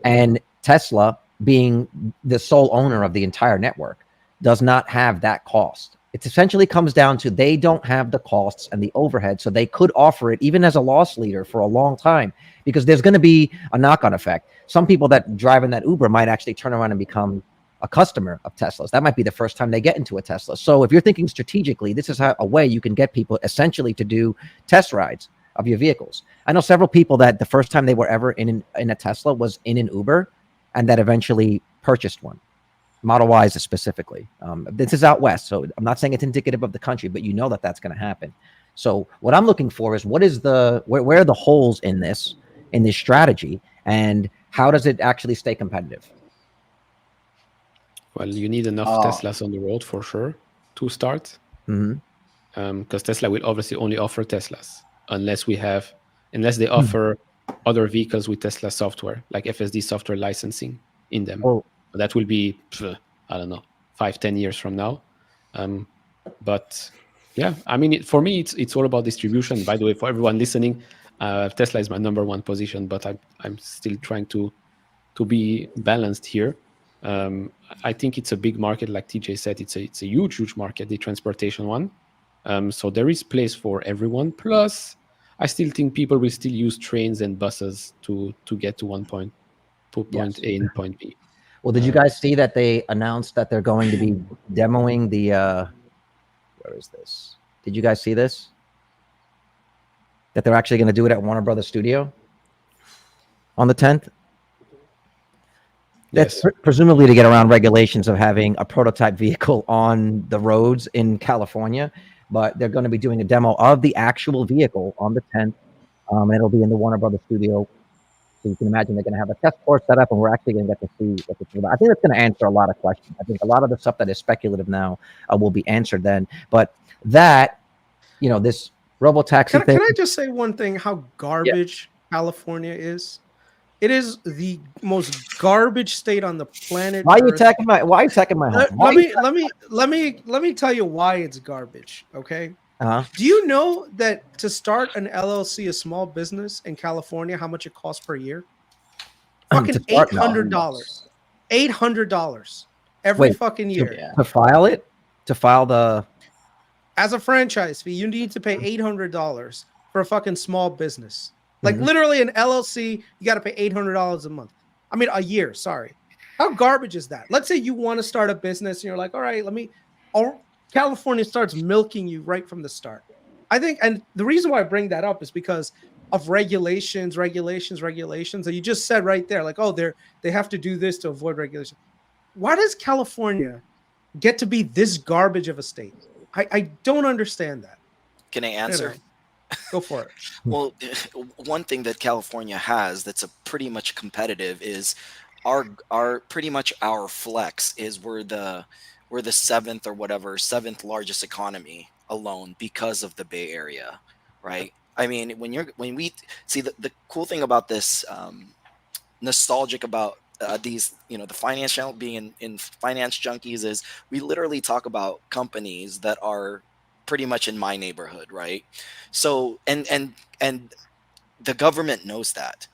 And Tesla, being the sole owner of the entire network, does not have that cost. It essentially comes down to they don't have the costs and the overhead, so they could offer it even as a loss leader for a long time, because there's going to be a knock-on effect. Some people that drive in that Uber might actually turn around and become a customer of Teslas. That might be the first time they get into a Tesla. So if you're thinking strategically, this is a way you can get people essentially to do test rides of your vehicles. I know several people that the first time they were ever in a Tesla was in an Uber, and that eventually purchased one, Model Ys specifically. This is out west, so I'm not saying it's indicative of the country, but you know that that's going to happen. So what I'm looking for is where are the holes in this strategy, and how does it actually stay competitive? Well, you need enough Teslas on the road for sure to start. Because Tesla will obviously only offer Teslas unless they offer other vehicles with Tesla software, like FSD software licensing in them. That will be, I don't know, 5-10 years from now. But yeah, I mean, for me, it's all about distribution. By the way, for everyone listening, Tesla is my number one position, but I'm still trying to be balanced here. I think it's a big market, like TJ said. It's a huge market, the transportation one. So there is place for everyone. Plus, I still think people will still use trains and buses to get to point A and point B. Well, did you guys see that they announced that they're going to be demoing the where is this? Did you guys see this? That they're actually going to do it at Warner Brothers Studio on the 10th? That's Yes. presumably to get around regulations of having a prototype vehicle on the roads in California. But they're going to be doing a demo of the actual vehicle on the 10th. And it'll be in the Warner Brothers studio. So you can imagine they're going to have a test course set up, and we're actually going to get to see what it's about. I think it's going to answer a lot of questions. I think a lot of the stuff that is speculative now will be answered then. But that, this robotaxi thing. Can I just say one thing? How garbage California is. It is the most garbage state on the planet. Why are you Earth. attacking my? Why are you attacking my home? Let me tell you why it's garbage. Okay. Uh-huh. Do you know that to start an LLC, a small business in California, how much it costs per year? Fucking $800. $800 every fucking year. To file it, to file the as a franchise fee, you need to pay $800 for a fucking small business. Like literally an LLC, you got to pay $800 a month. I mean, a year. Sorry. How garbage is that? Let's say you want to start a business and you're like, all right, California starts milking you right from the start. I think, and the reason why I bring that up is because of regulations. And you just said right there, like, oh, they have to do this to avoid regulation. Why does California get to be this garbage of a state? I don't understand that. Can I answer? Go for it. Well, one thing that California has that's a pretty much competitive is our pretty much our flex is we're the seventh largest economy alone because of the Bay Area, right? I mean, when we see the cool thing about this, nostalgic about these, the finance channel being in finance junkies is we literally talk about companies that are pretty much in my neighborhood, right? So and the government knows that.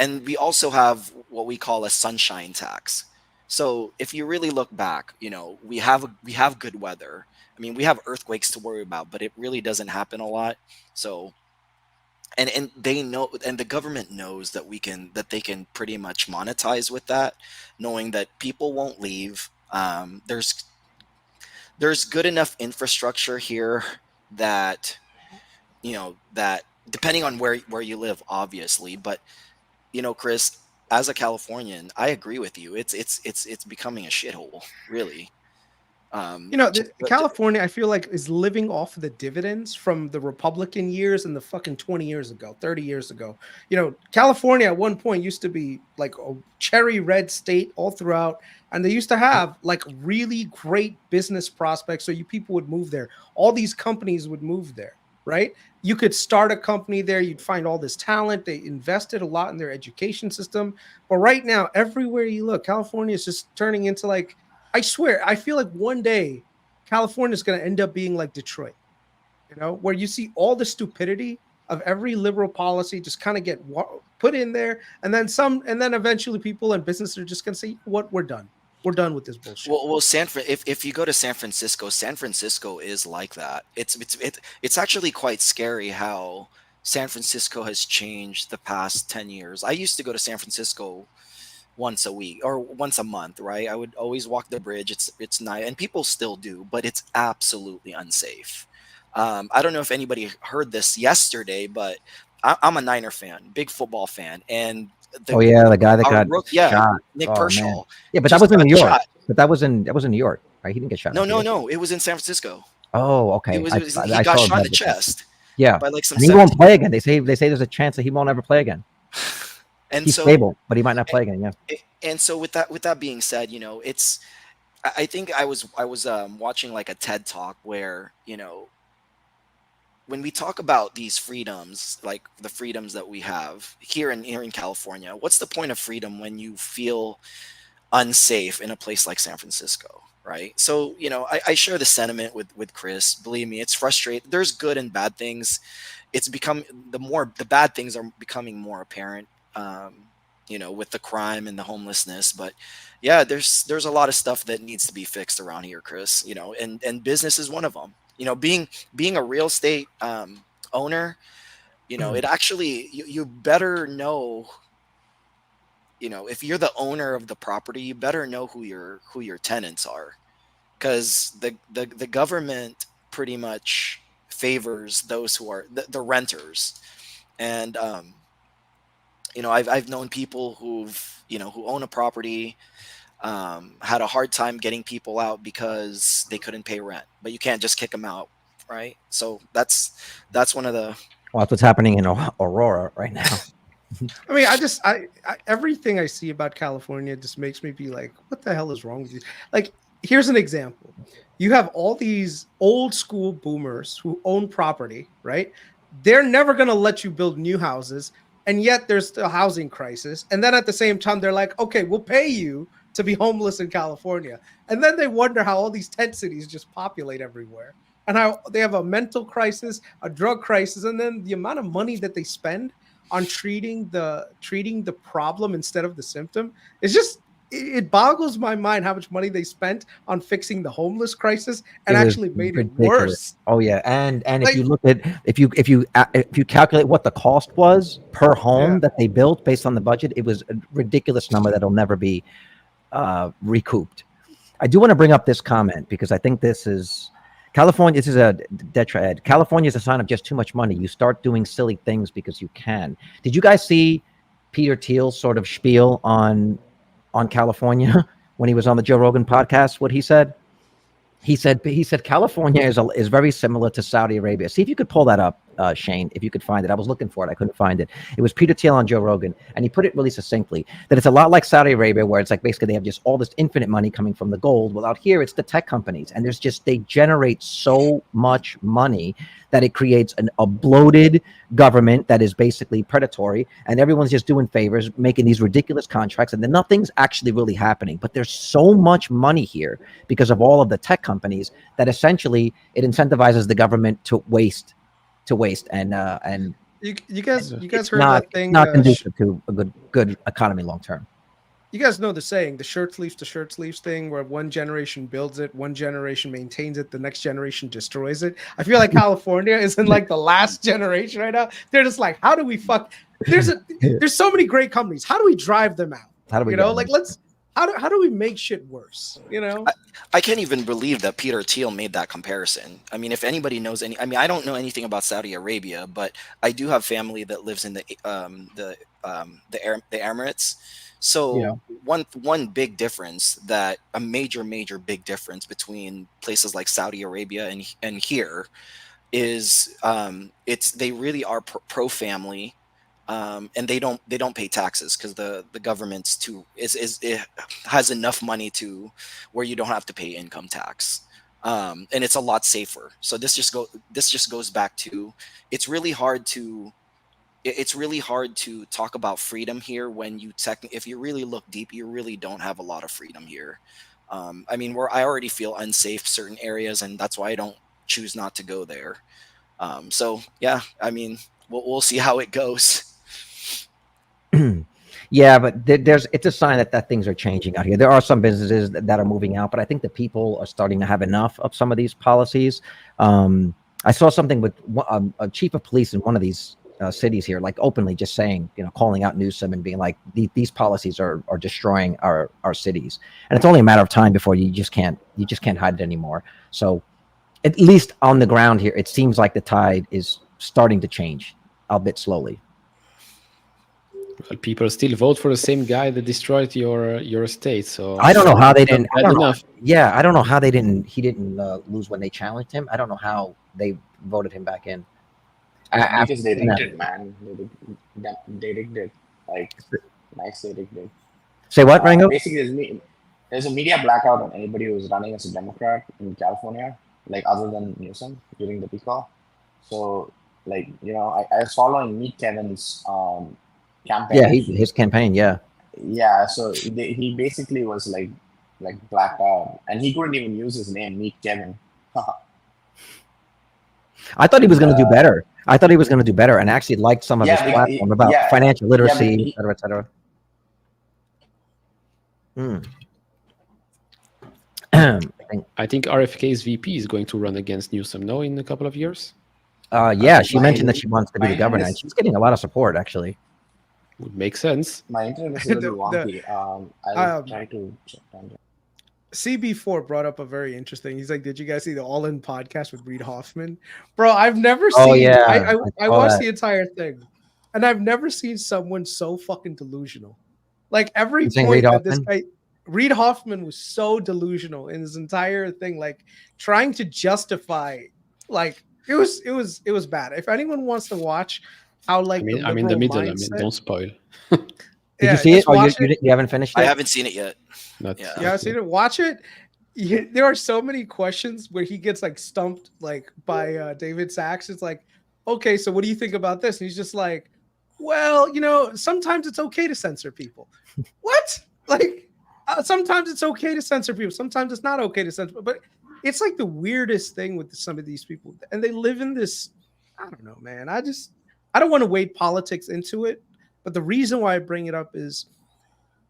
And we also have what we call a sunshine tax. So if you really look back, we have good weather. I mean, we have earthquakes to worry about, but it really doesn't happen a lot. So and they know, and the government knows that they can pretty much monetize with that, knowing that people won't leave. There's good enough infrastructure here that that depending on where you live, obviously, but Chris, as a Californian, I agree with you. It's becoming a shithole, really. California, I feel like, is living off the dividends from the Republican years and the fucking 20 years ago, 30 years ago. California at one point used to be like a cherry red state all throughout, and they used to have like really great business prospects. So people would move there. All these companies would move there, right? You could start a company there. You'd find all this talent. They invested a lot in their education system. But right now, everywhere you look, California is just turning into like, I swear, I feel like one day California is going to end up being like Detroit, where you see all the stupidity of every liberal policy just kind of get put in there. And then eventually people and businesses are just going to say, what, we're done. We're done with this bullshit. Well, if you go to San Francisco is like that. It's actually quite scary how San Francisco has changed the past 10 years. I used to go to San Francisco once a week or once a month, right? I would always walk the bridge. It's nice, and people still do, but it's absolutely unsafe. I don't know if anybody heard this yesterday, but I'm a Niner fan, big football fan, and the guy that got shot. Nick Kershaw. Man. Yeah, but that was in New York. But that was in New York, right? He didn't get shot. No, it was in San Francisco. Oh, okay. He got shot in the chest. Yeah, by like some. And he won't play again. They say there's a chance that he won't ever play again. And he's stable, but he might not play again. Yeah. And so with that being said, it's. I think I was watching like a TED talk where when we talk about these freedoms, like the freedoms that we have here in California, what's the point of freedom when you feel unsafe in a place like San Francisco, right? So I share the sentiment with Chris. Believe me, it's frustrating. There's good and bad things. It's become the bad things are becoming more apparent. With the crime and the homelessness, but yeah, there's a lot of stuff that needs to be fixed around here, Chris. And business is one of them. Being a real estate owner, it actually you better know. If you're the owner of the property, you better know who your tenants are, because the government pretty much favors those who are the renters, and I've known people who own a property, had a hard time getting people out because they couldn't pay rent, but you can't just kick them out, right? So that's one of the. Well, that's what's happening in Aurora right now. I mean, I everything I see about California just makes me be like, what the hell is wrong with you? Like, here's an example. You have all these old school boomers who own property, right? They're never going to let you build new houses. And yet there's a housing crisis. And then at the same time, they're like, okay, we'll pay you to be homeless in California. And then they wonder how all these tent cities just populate everywhere and how they have a mental crisis, a drug crisis. And then the amount of money that they spend on treating the problem instead of the symptom is just, it boggles my mind how much money they spent on fixing the homeless crisis and actually made it worse. Oh yeah, and if you look at if you calculate what the cost was per home that they built based on the budget, it was a ridiculous number that'll never be recouped. I do want to bring up this comment because I think this is California. This is a detriment. California is a sign of just too much money. You start doing silly things because you can. Did you guys see Peter Thiel's sort of spiel on California when he was on the Joe Rogan podcast? What he said? He said California is very similar to Saudi Arabia. See if you could pull that up, Shane, if you could find it. I was looking for it. I couldn't find it. It was Peter Thiel on Joe Rogan, and he put it really succinctly that it's a lot like Saudi Arabia, where it's like basically they have just all this infinite money coming from the gold. Well, out here, it's the tech companies, and they generate so much money that it creates a bloated government that is basically predatory, and everyone's just doing favors, making these ridiculous contracts, and then nothing's actually really happening. But there's so much money here because of all of the tech companies that essentially it incentivizes the government to waste and you guys heard not, that thing? Not conducive to a good economy long term. You guys know the saying, the shirt sleeves to shirt sleeves thing, where one generation builds it, one generation maintains it, the next generation destroys it. I feel like California is in like the last generation right now. They're just like, how do we fuck? There's so many great companies. How do we drive them out? How do we, how do we make shit worse? I can't even believe that Peter Thiel made that comparison. I mean, if anybody knows I don't know anything about Saudi Arabia, but I do have family that lives in the Emirates. So one big difference, that a major big difference between places like Saudi Arabia and here is they really are pro family. And they don't pay taxes because the government's it has enough money to where you don't have to pay income tax, and it's a lot safer. So this just goes back to it's really hard to talk about freedom here when if you really look deep, you really don't have a lot of freedom here. I mean, I already feel unsafe certain areas, and that's why I don't choose not to go there. So yeah, I mean, we'll see how it goes. Yeah, but it's a sign that things are changing out here. There are some businesses that are moving out, but I think the people are starting to have enough of some of these policies. I saw something with a chief of police in one of these cities here, like openly just saying, calling out Newsom and being like, these policies are destroying our cities, and it's only a matter of time before you just can't hide it anymore. So at least on the ground here, it seems like the tide is starting to change, albeit slowly. Well, people still vote for the same guy that destroyed your state. So I don't know how they didn't. I don't know how he didn't lose when they challenged him. I don't know how they voted him back in. Because they rigged it, man. They rigged it. Like, nice, they rigged it. Say what, Rango? Basically, there's a media blackout on anybody who was running as a Democrat in California, like other than Newsom during the recall. So, like, I was following Meet Kevin's campaign. Yeah, his campaign. Yeah. Yeah. So he basically was like blacked out, and he couldn't even use his name, Meet Kevin. I thought he was going to do better. And actually liked some of his platform about financial literacy, et cetera. I think RFK's VP is going to run against Newsom, in a couple of years. She mentioned that she wants to be the governor, and she's getting a lot of support, actually. Would make sense. My internet is a little wonky. I'll try to check on that. CB4 brought up a very interesting. He's like, "Did you guys see the All In podcast with Reid Hoffman?" Bro, I've never seen. Yeah, I watched the entire thing. And I've never seen someone so fucking delusional. Like every You saying point Reid that this Hoffman? guy, Reid Hoffman, was so delusional in his entire thing, like trying to justify, like it was bad. If anyone wants to watch how I like the mean, I'm in the liberal middle. I mean, mindset, don't spoil. Did you yeah, see it? just Oh, watch it. you haven't finished I it? haven't seen it yet. Not, Yeah. Yeah, I've seen it. Watch it. There are so many questions where he gets like stumped like by David Sachs. It's like, okay, so what do you think about this? And he's just like, well, you know, sometimes it's okay to censor people. What? Like, sometimes it's okay to censor people. Sometimes it's not okay to censor. But it's like the weirdest thing with some of these people, and they live in this. I don't know, man. I don't want to wade politics into it. But the reason why I bring it up is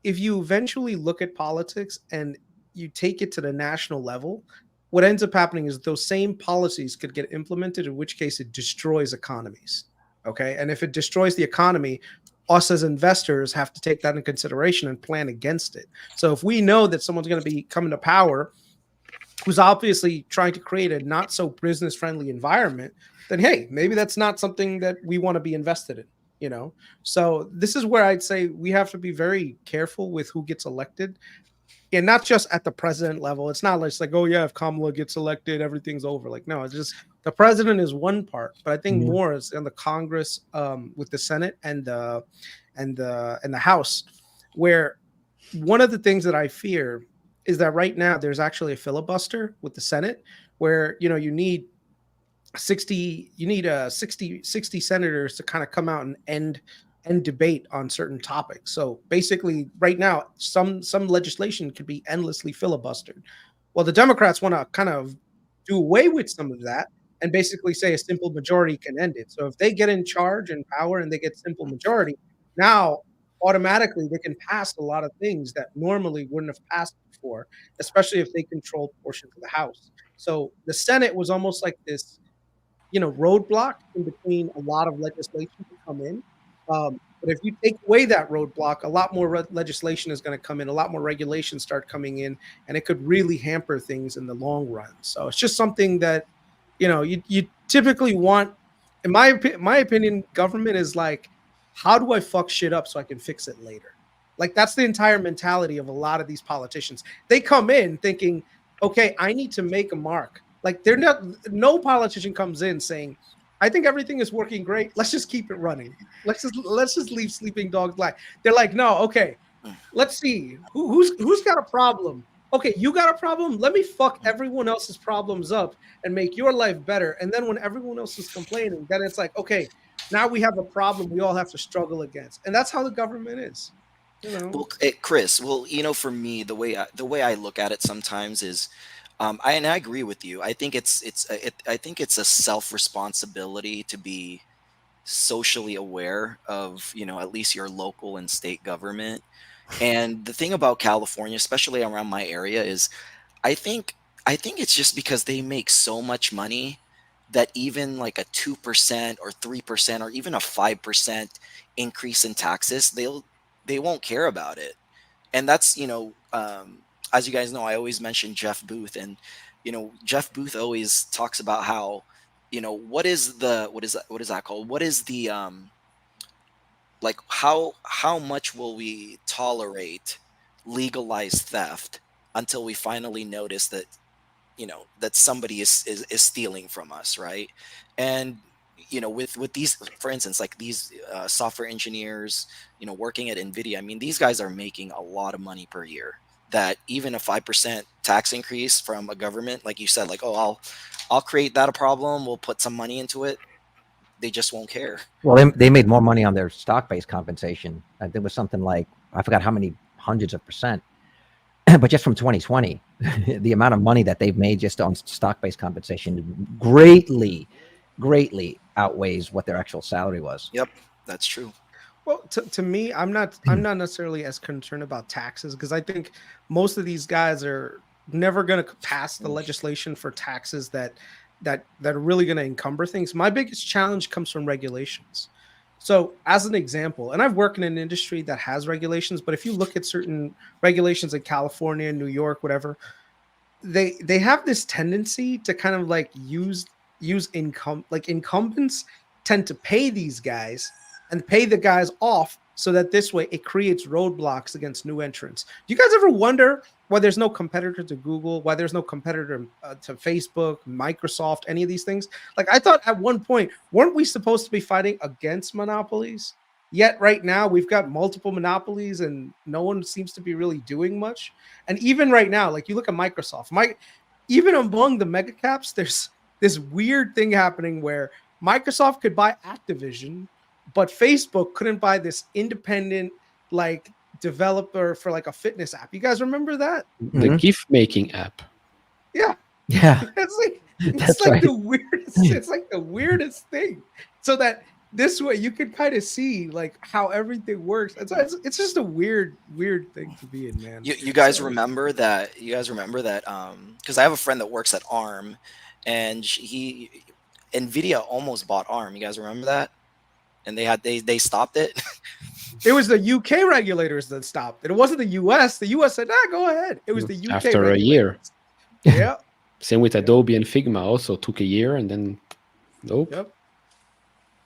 if you eventually look at politics and you take it to the national level, what ends up happening is those same policies could get implemented, in which case it destroys economies. Okay. And if it destroys the economy, us as investors have to take that in consideration and plan against it. So if we know that someone's going to be coming to power who's obviously trying to create a not so business friendly environment, then hey, maybe that's not something that we want to be invested in, you know? So this is where I'd say we have to be very careful with who gets elected. And not just at the president level. It's not like, oh yeah, if Kamala gets elected, everything's over. Like, no, it's just the president is one part, but I think Mhm. more is in the Congress, with the Senate and the House, where one of the things that I fear is that right now there's actually a filibuster with the Senate, where you know you need 60 senators to kind of come out and end debate on certain topics. So basically right now some legislation could be endlessly filibustered. Well, the Democrats want to kind of do away with some of that and basically say a simple majority can end it. So if they get in charge and power and they get simple majority, now automatically they can pass a lot of things that normally wouldn't have passed before, especially if they control portions of the House. So the Senate was almost like this, you know, roadblock in between a lot of legislation to come in. But if you take away that roadblock, a lot more legislation is going to come in, a lot more regulations start coming in, and it could really hamper things in the long run. So it's just something that, you know, you typically want. In my opinion, government is like, how do I fuck shit up so I can fix it later? Like that's the entire mentality of a lot of these politicians. They come in thinking, okay, I need to make a mark. Like they're not. No politician comes in saying, I think everything is working great. Let's just keep it running. Let's just leave sleeping dogs lie. They're like, no, okay, let's see who's got a problem. Okay, you got a problem. Let me fuck everyone else's problems up and make your life better. And then when everyone else is complaining, then it's like, okay, now we have a problem we all have to struggle against. And that's how the government is. You know. Well, Chris, well, you know, for me, the way I look at it sometimes is, and I agree with you. I think I think it's a self responsibility to be socially aware of, you know, at least your local and state government. And the thing about California, especially around my area, is I think I think it's just because they make so much money that even like a 2% or 3% or even a 5% increase in taxes, they won't care about it. And that's, you know, as you guys know, I always mention Jeff Booth, and you know, Jeff Booth always talks about how, you know, what is that called? What is the like how much will we tolerate legalized theft until we finally notice that, you know, that somebody is stealing from us, right? And you know, with these, for instance, like these software engineers, you know, working at NVIDIA, I mean, these guys are making a lot of money per year, that even a 5% tax increase from a government, like you said, like, oh, I'll create that a problem, we'll put some money into it, they just won't care. Well, they made more money on their stock-based compensation. There was something like, I forgot how many hundreds of percent, but just from 2020, the amount of money that they've made just on stock-based compensation greatly outweighs what their actual salary was. Yep, that's true. Well, to me, I'm not necessarily as concerned about taxes, because I think most of these guys are never going to pass the legislation for taxes that are really going to encumber things. My biggest challenge comes from regulations. So as an example, and I've worked in an industry that has regulations, but if you look at certain regulations in California, New York, whatever, they have this tendency to kind of like use income, like incumbents tend to pay these guys and pay the guys off so that this way it creates roadblocks against new entrants. Do you guys ever wonder why there's no competitor to Google, why there's no competitor to Facebook, Microsoft, any of these things? Like, I thought at one point, weren't we supposed to be fighting against monopolies? Yet right now we've got multiple monopolies and no one seems to be really doing much. And even right now, like you look at Microsoft, even among the mega caps, there's this weird thing happening where Microsoft could buy Activision, but Facebook couldn't buy this independent like developer for like a fitness app. You guys remember that? The gift making app. Yeah. It's like right. the weirdest. It's like the weirdest thing. So that this way you can kind of see like how everything works. It's just a weird thing to be in, man. You guys remember that? You guys remember that? Because I have a friend that works at ARM, and NVIDIA almost bought ARM. You guys remember that? And they stopped it. It was the UK regulators that stopped it. It wasn't the US. The US said, go ahead. It was the UK after regulators. a year. Yeah. Same with Adobe and Figma. Also took a year, and then nope. Yep.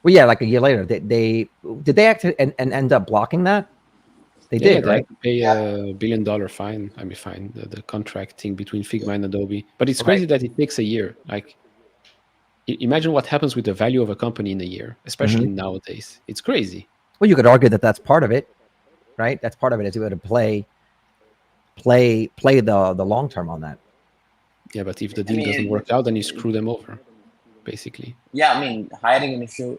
Well, yeah, like a year later, did they actually and end up blocking that? They did, They right? had to pay $1 billion fine. I mean, fine, the contracting between Figma and Adobe. But it's crazy that it takes a year. Like, imagine what happens with the value of a company in a year, especially nowadays. It's crazy. Well, you could argue that that's part of it, right? That's part of it is you got to play the long term on that. Yeah, but if the deal doesn't work out, then you screw them over, basically. Yeah, I mean, hiring is an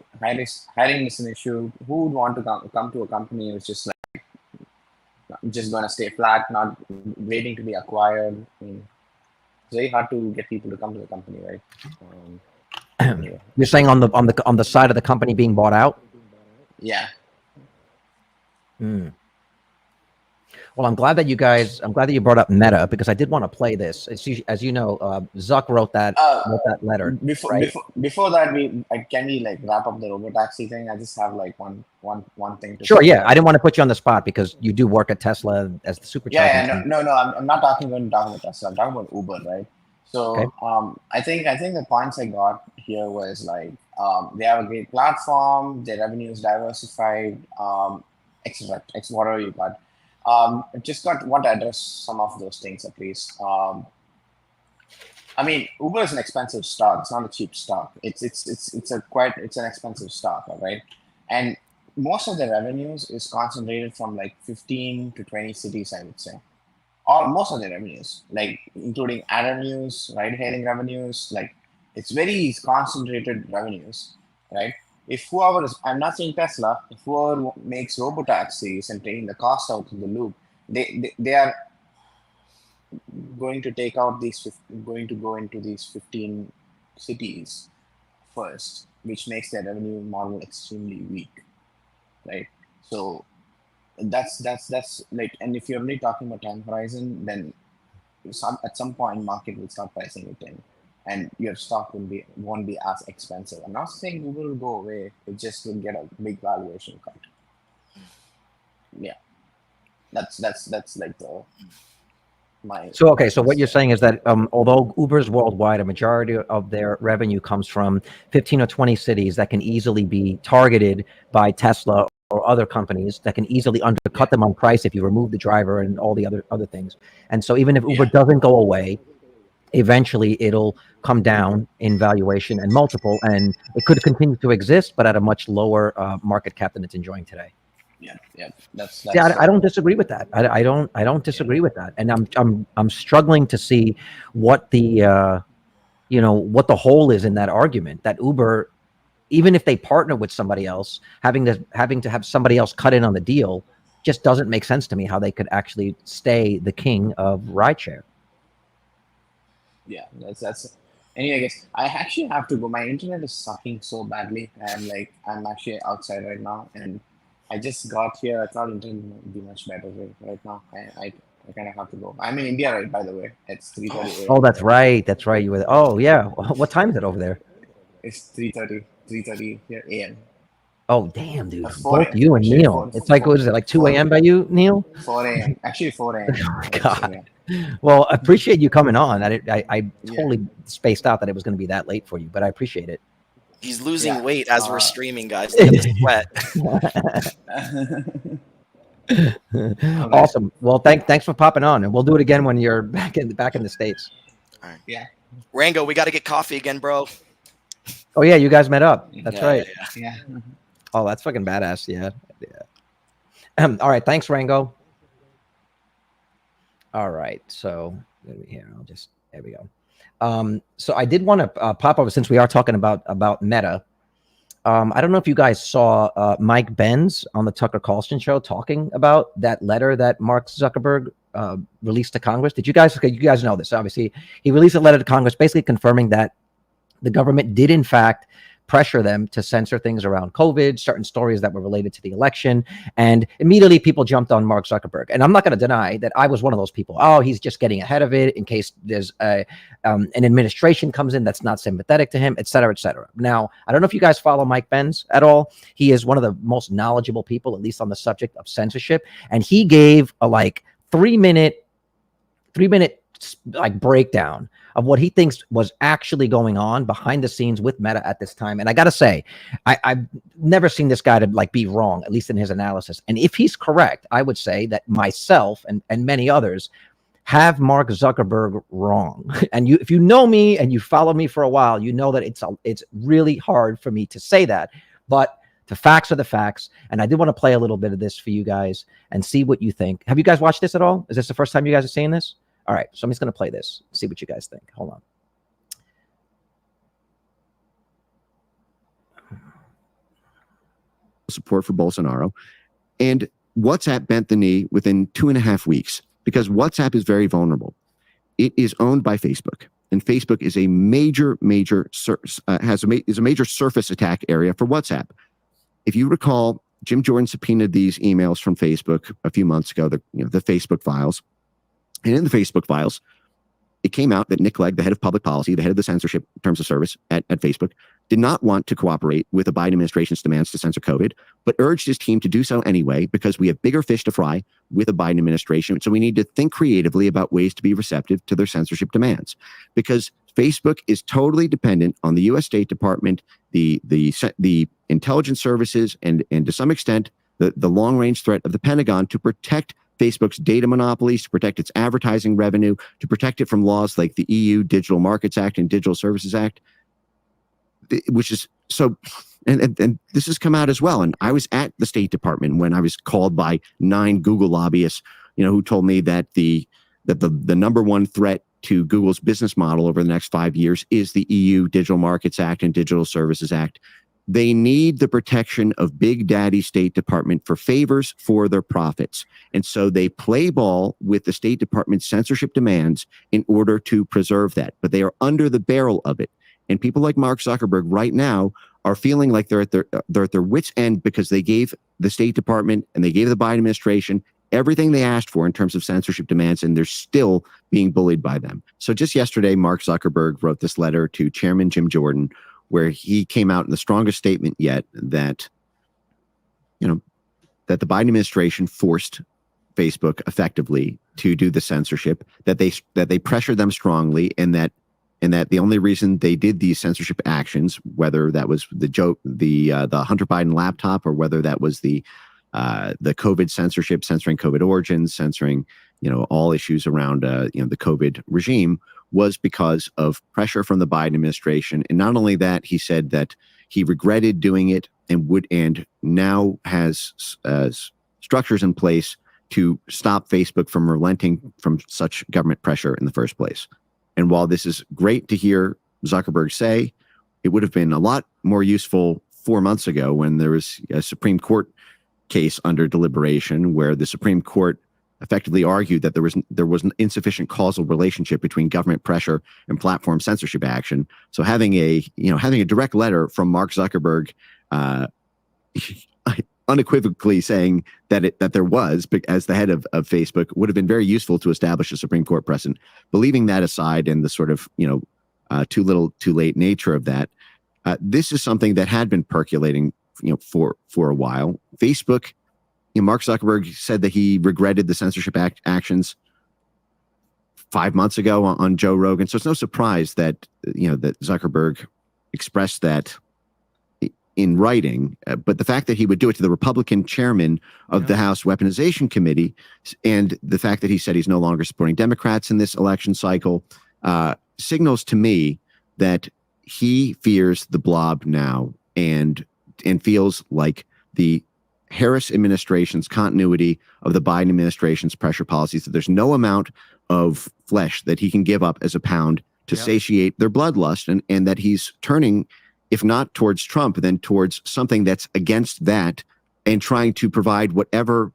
issue. Who would want to come to a company who's just like just going to stay flat, not waiting to be acquired? I mean, it's very hard to get people to come to the company, right? Anyway. You're saying on the side of the company being bought out? Yeah. Well, I'm glad that you brought up Meta, because I did want to play this. As you know, Zuck wrote that letter. Before that, can we like wrap up the robotaxi thing? I just have like one thing to Sure, say. yeah. I didn't want to put you on the spot because you do work at Tesla as the supercharger. Yeah, no. I'm not talking about Tesla. I'm talking about Uber, right? So Okay. I think the points I got here was like they have a great platform, their revenue is diversified, etc. Whatever you got. Just want to address some of those things at least. I mean, Uber is an expensive stock. It's not a cheap stock. It's an expensive stock, all right? And most of the revenues is concentrated from like 15 to 20 cities, I would say. Or most of the revenues, like including ad revenues, ride-hailing revenues, like it's very concentrated revenues, right? I'm not saying Tesla, if whoever makes robotaxis and taking the cost out of the loop, they are going to go into these 15 cities first, which makes their revenue model extremely weak, right? So that's like, and if you're only talking about time horizon, then at some point market will start pricing it in, and your stock won't be as expensive. I'm not saying Google will go away; it just will get a big valuation cut. Yeah, that's like my. So what you're saying is that although Uber's worldwide, a majority of their revenue comes from 15 or 20 cities that can easily be targeted by Tesla or other companies that can easily undercut them on price if you remove the driver and all the other things. And so even if Uber doesn't go away, eventually it'll come down in valuation and multiple, and it could continue to exist, but at a much lower market cap than it's enjoying today. Yeah, that's I don't disagree with that. I don't disagree with that, and I'm struggling to see what the what the hole is in that argument that Uber, even if they partner with somebody else, having to have somebody else cut in on the deal just doesn't make sense to me. How they could actually stay the king of rideshare. Yeah, that's. Anyway, I guess I actually have to go. My internet is sucking so badly, and like I'm actually outside right now, and I just got here. I thought internet would be much better right now. I kind of have to go. I'm in India, right? By the way, it's 3:30. Oh, that's right. That's right. You were. Oh, yeah. What time is it over there? It's 3:30 here a.m. Oh, damn, dude. 4 Both you and actually, Neil. 4 It's like, what is it, like 2 a.m. by you, Neil? 4 a.m. Actually, 4 a.m. Oh, my God. Well, I appreciate you coming on. I totally spaced out that it was going to be that late for you, but I appreciate it. He's losing Yeah. weight as we're streaming, guys. Look at the sweat. Awesome. Well, thanks for popping on, and we'll do it again when you're back in the States. All right. Yeah. Rango, we got to get coffee again, bro. Oh yeah, you guys met up. That's Yeah, right. yeah. Yeah. Oh, that's fucking badass. Yeah. All right. Thanks, Rango. All right. So here, there we go. So I did want to pop over, since we are talking about Meta. I don't know if you guys saw Mike Benz on the Tucker Carlson show talking about that letter that Mark Zuckerberg released to Congress. Did you guys know this? Obviously, he released a letter to Congress basically confirming that the government did in fact pressure them to censor things around COVID, certain stories that were related to the election. And immediately people jumped on Mark Zuckerberg. And I'm not going to deny that I was one of those people. Oh, he's just getting ahead of it in case there's an administration comes in that's not sympathetic to him, et cetera, et cetera. Now, I don't know if you guys follow Mike Benz at all. He is one of the most knowledgeable people, at least on the subject of censorship. And he gave a like 3-minute like breakdown of what he thinks was actually going on behind the scenes with Meta at this time. And I got to say, I've never seen this guy to like be wrong, at least in his analysis. And if he's correct, I would say that myself and many others have Mark Zuckerberg wrong. And if you know me and you follow me for a while, you know that it's really hard for me to say that. But the facts are the facts. And I did want to play a little bit of this for you guys and see what you think. Have you guys watched this at all? Is this the first time you guys are seeing this? All right, so I'm just going to play this, see what you guys think. Hold on. Support for Bolsonaro. And WhatsApp bent the knee within 2.5 weeks because WhatsApp is very vulnerable. It is owned by Facebook, and Facebook is a major surface attack area for WhatsApp. If you recall, Jim Jordan subpoenaed these emails from Facebook a few months ago, the Facebook files. And in the Facebook files, it came out that Nick Clegg, the head of public policy, the head of the censorship terms of service at Facebook, did not want to cooperate with the Biden administration's demands to censor COVID, but urged his team to do so anyway because we have bigger fish to fry with the Biden administration. So we need to think creatively about ways to be receptive to their censorship demands, because Facebook is totally dependent on the U.S. State Department, the intelligence services, and to some extent, the long-range threat of the Pentagon to protect Facebook's data monopolies, to protect its advertising revenue, to protect it from laws like the EU Digital Markets Act and Digital Services Act, which is so, and this has come out as well. And I was at the State Department when I was called by 9 Google lobbyists, who told me that the number one threat to Google's business model over the next 5 years is the EU Digital Markets Act and Digital Services Act. They need the protection of Big Daddy State Department for favors for their profits. And so they play ball with the State Department's censorship demands in order to preserve that. But they are under the barrel of it. And people like Mark Zuckerberg right now are feeling like they're at their wits' end because they gave the State Department and they gave the Biden administration everything they asked for in terms of censorship demands, and they're still being bullied by them. So just yesterday, Mark Zuckerberg wrote this letter to Chairman Jim Jordan, where he came out in the strongest statement yet that, that the Biden administration forced Facebook effectively to do the censorship, that they pressured them strongly, and that the only reason they did these censorship actions, whether that was the Hunter Biden laptop, or whether that was the COVID censorship, censoring COVID origins, censoring all issues around the COVID regime, was because of pressure from the Biden administration. And not only that, he said that he regretted doing it and now has structures in place to stop Facebook from relenting from such government pressure in the first place. And while this is great to hear Zuckerberg say, it would have been a lot more useful 4 months ago when there was a Supreme Court case under deliberation where the Supreme Court effectively argued that there was an insufficient causal relationship between government pressure and platform censorship action. So having a direct letter from Mark Zuckerberg unequivocally saying that there was, as the head of Facebook, would have been very useful to establish a Supreme Court precedent. But leaving that aside and the sort of too little too late nature of that, this is something that had been percolating for a while. Facebook, Mark Zuckerberg said that he regretted the censorship actions 5 months ago on Joe Rogan. So it's no surprise that that Zuckerberg expressed that in writing, but the fact that he would do it to the Republican chairman of the House Weaponization Committee, and the fact that he said he's no longer supporting Democrats in this election cycle, signals to me that he fears the blob now, and feels like the Harris administration's continuity of the Biden administration's pressure policies, that there's no amount of flesh that he can give up as a pound to satiate their bloodlust, and that he's turning, if not towards Trump, then towards something that's against that, and trying to provide whatever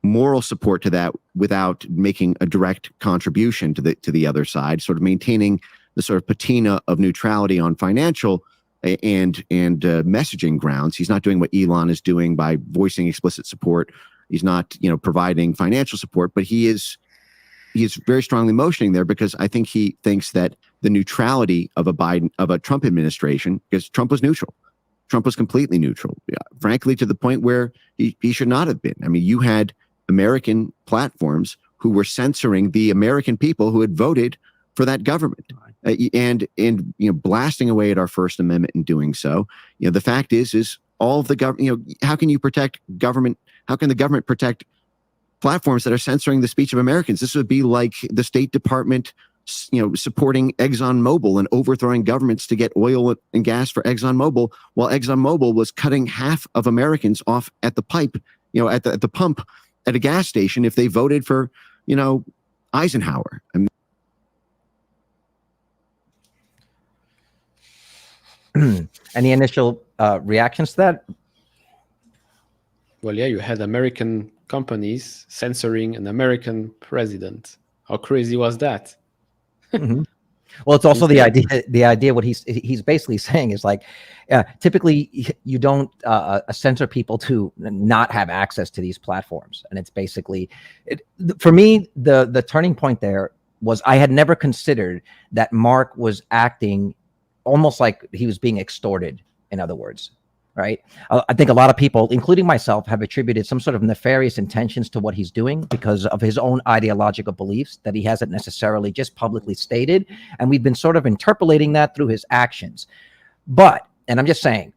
moral support to that without making a direct contribution to the other side, sort of maintaining the sort of patina of neutrality on financial and messaging grounds. He's not doing what Elon is doing by voicing explicit support. He's not, providing financial support, but he is very strongly motioning there, because I think he thinks that the neutrality of a Trump administration, because Trump was neutral. Trump was completely neutral, frankly, to the point where he should not have been. I mean, you had American platforms who were censoring the American people who had voted for that government, and blasting away at our First Amendment in doing so. The fact is all of the government. How can you protect government? How can the government protect platforms that are censoring the speech of Americans? This would be like the State Department, supporting ExxonMobil and overthrowing governments to get oil and gas for ExxonMobil, while ExxonMobil was cutting half of Americans off at the pipe, at the pump at a gas station if they voted for, Eisenhower. Any initial reactions to that? Well, yeah, you had American companies censoring an American president. How crazy was that? Mm-hmm. Well, it's also the idea. What he's basically saying is like, typically you don't censor people to not have access to these platforms, and it's basically, for me, the turning point there was I had never considered that Mark was acting almost like he was being extorted. In other words, right? I think a lot of people, including myself, have attributed some sort of nefarious intentions to what he's doing because of his own ideological beliefs that he hasn't necessarily just publicly stated. And we've been sort of interpolating that through his actions. But, and I'm just saying,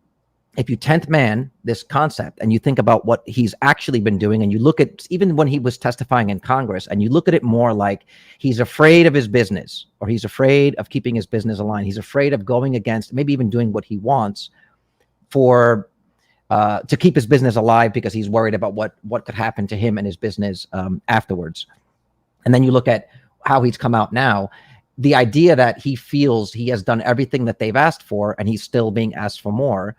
if you 10th man this concept and you think about what he's actually been doing, and you look at even when he was testifying in Congress, and you look at it more like he's afraid of his business, or he's afraid of keeping his business aligned. He's afraid of going against, maybe even doing what he wants for to keep his business alive, because he's worried about what could happen to him and his business afterwards. And then you look at how he's come out now, the idea that he feels he has done everything that they've asked for and he's still being asked for more.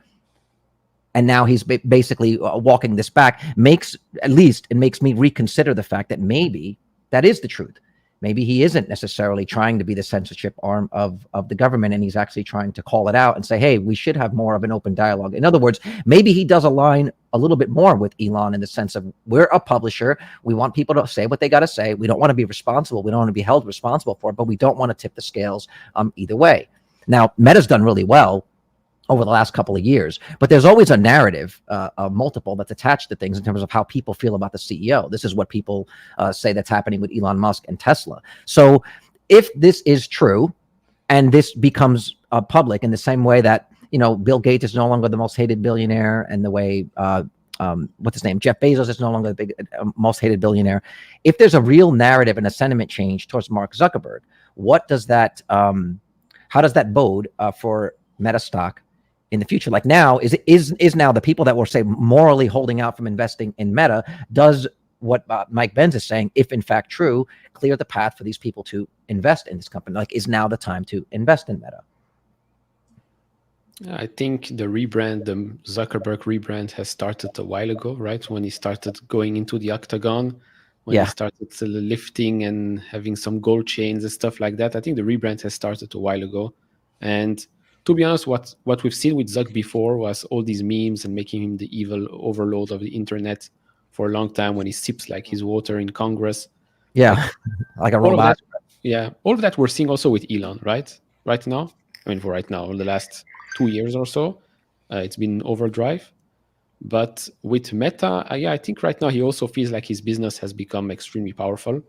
And now he's basically walking this back, makes me reconsider the fact that maybe that is the truth. Maybe he isn't necessarily trying to be the censorship arm of the government, and he's actually trying to call it out and say, hey, we should have more of an open dialogue. In other words, maybe he does align a little bit more with Elon in the sense of, we're a publisher. We want people to say what they got to say. We don't want to be responsible. We don't want to be held responsible for it, but we don't want to tip the scales either way. Now, Meta's done really well over the last couple of years, but there's always a narrative, a multiple that's attached to things in terms of how people feel about the CEO. This is what people say that's happening with Elon Musk and Tesla. So if this is true, and this becomes public in the same way that, Bill Gates is no longer the most hated billionaire, and the way, what's his name? Jeff Bezos is no longer the most hated billionaire. If there's a real narrative and a sentiment change towards Mark Zuckerberg, what does that, how does that bode for Meta stock in the future? Like now, is now the people that were, say, morally holding out from investing in Meta, does what Mike Benz is saying, if in fact true, clear the path for these people to invest in this company? Like, is now the time to invest in Meta? I think the Zuckerberg rebrand has started a while ago, right? When he started going into the octagon, when he started lifting and having some gold chains and stuff like that. I think the rebrand has started a while ago. And to be honest, what we've seen with Zuck before was all these memes and making him the evil overlord of the internet for a long time, when he sips like his water in Congress. Yeah, like a robot. All of that we're seeing also with Elon, right? Right now, for right now, the last 2 years or so, it's been overdrive. But with Meta, I think right now he also feels like his business has become extremely powerful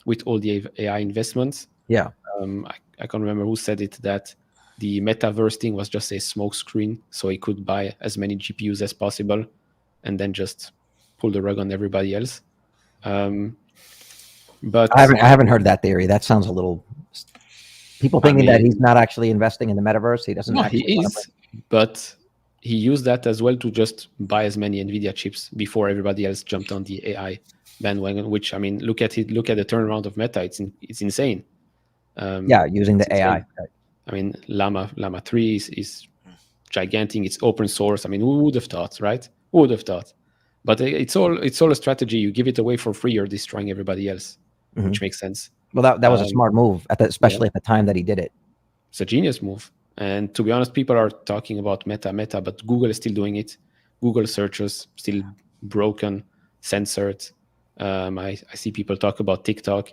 with all the AI investments. Yeah. I can't remember who said it, that the metaverse thing was just a smokescreen, so he could buy as many GPUs as possible, and then just pull the rug on everybody else. But I haven't heard that theory. That sounds a little. People thinking that he's not actually investing in the metaverse. He doesn't. No, actually he is, but he used that as well to just buy as many NVIDIA chips before everybody else jumped on the AI bandwagon. Which, I mean, look at it. Look at the turnaround of Meta. It's insane. Yeah, using the AI. I mean, Llama 3 is gigantic. It's open source. I mean, who would have thought, right? Who would have thought? But it's all a strategy. You give it away for free, you're destroying everybody else, which makes sense. Well, that was a smart move, especially at the time that he did it. It's a genius move. And to be honest, people are talking about Meta, but Google is still doing it. Google searches still broken, censored. I see people talk about TikTok.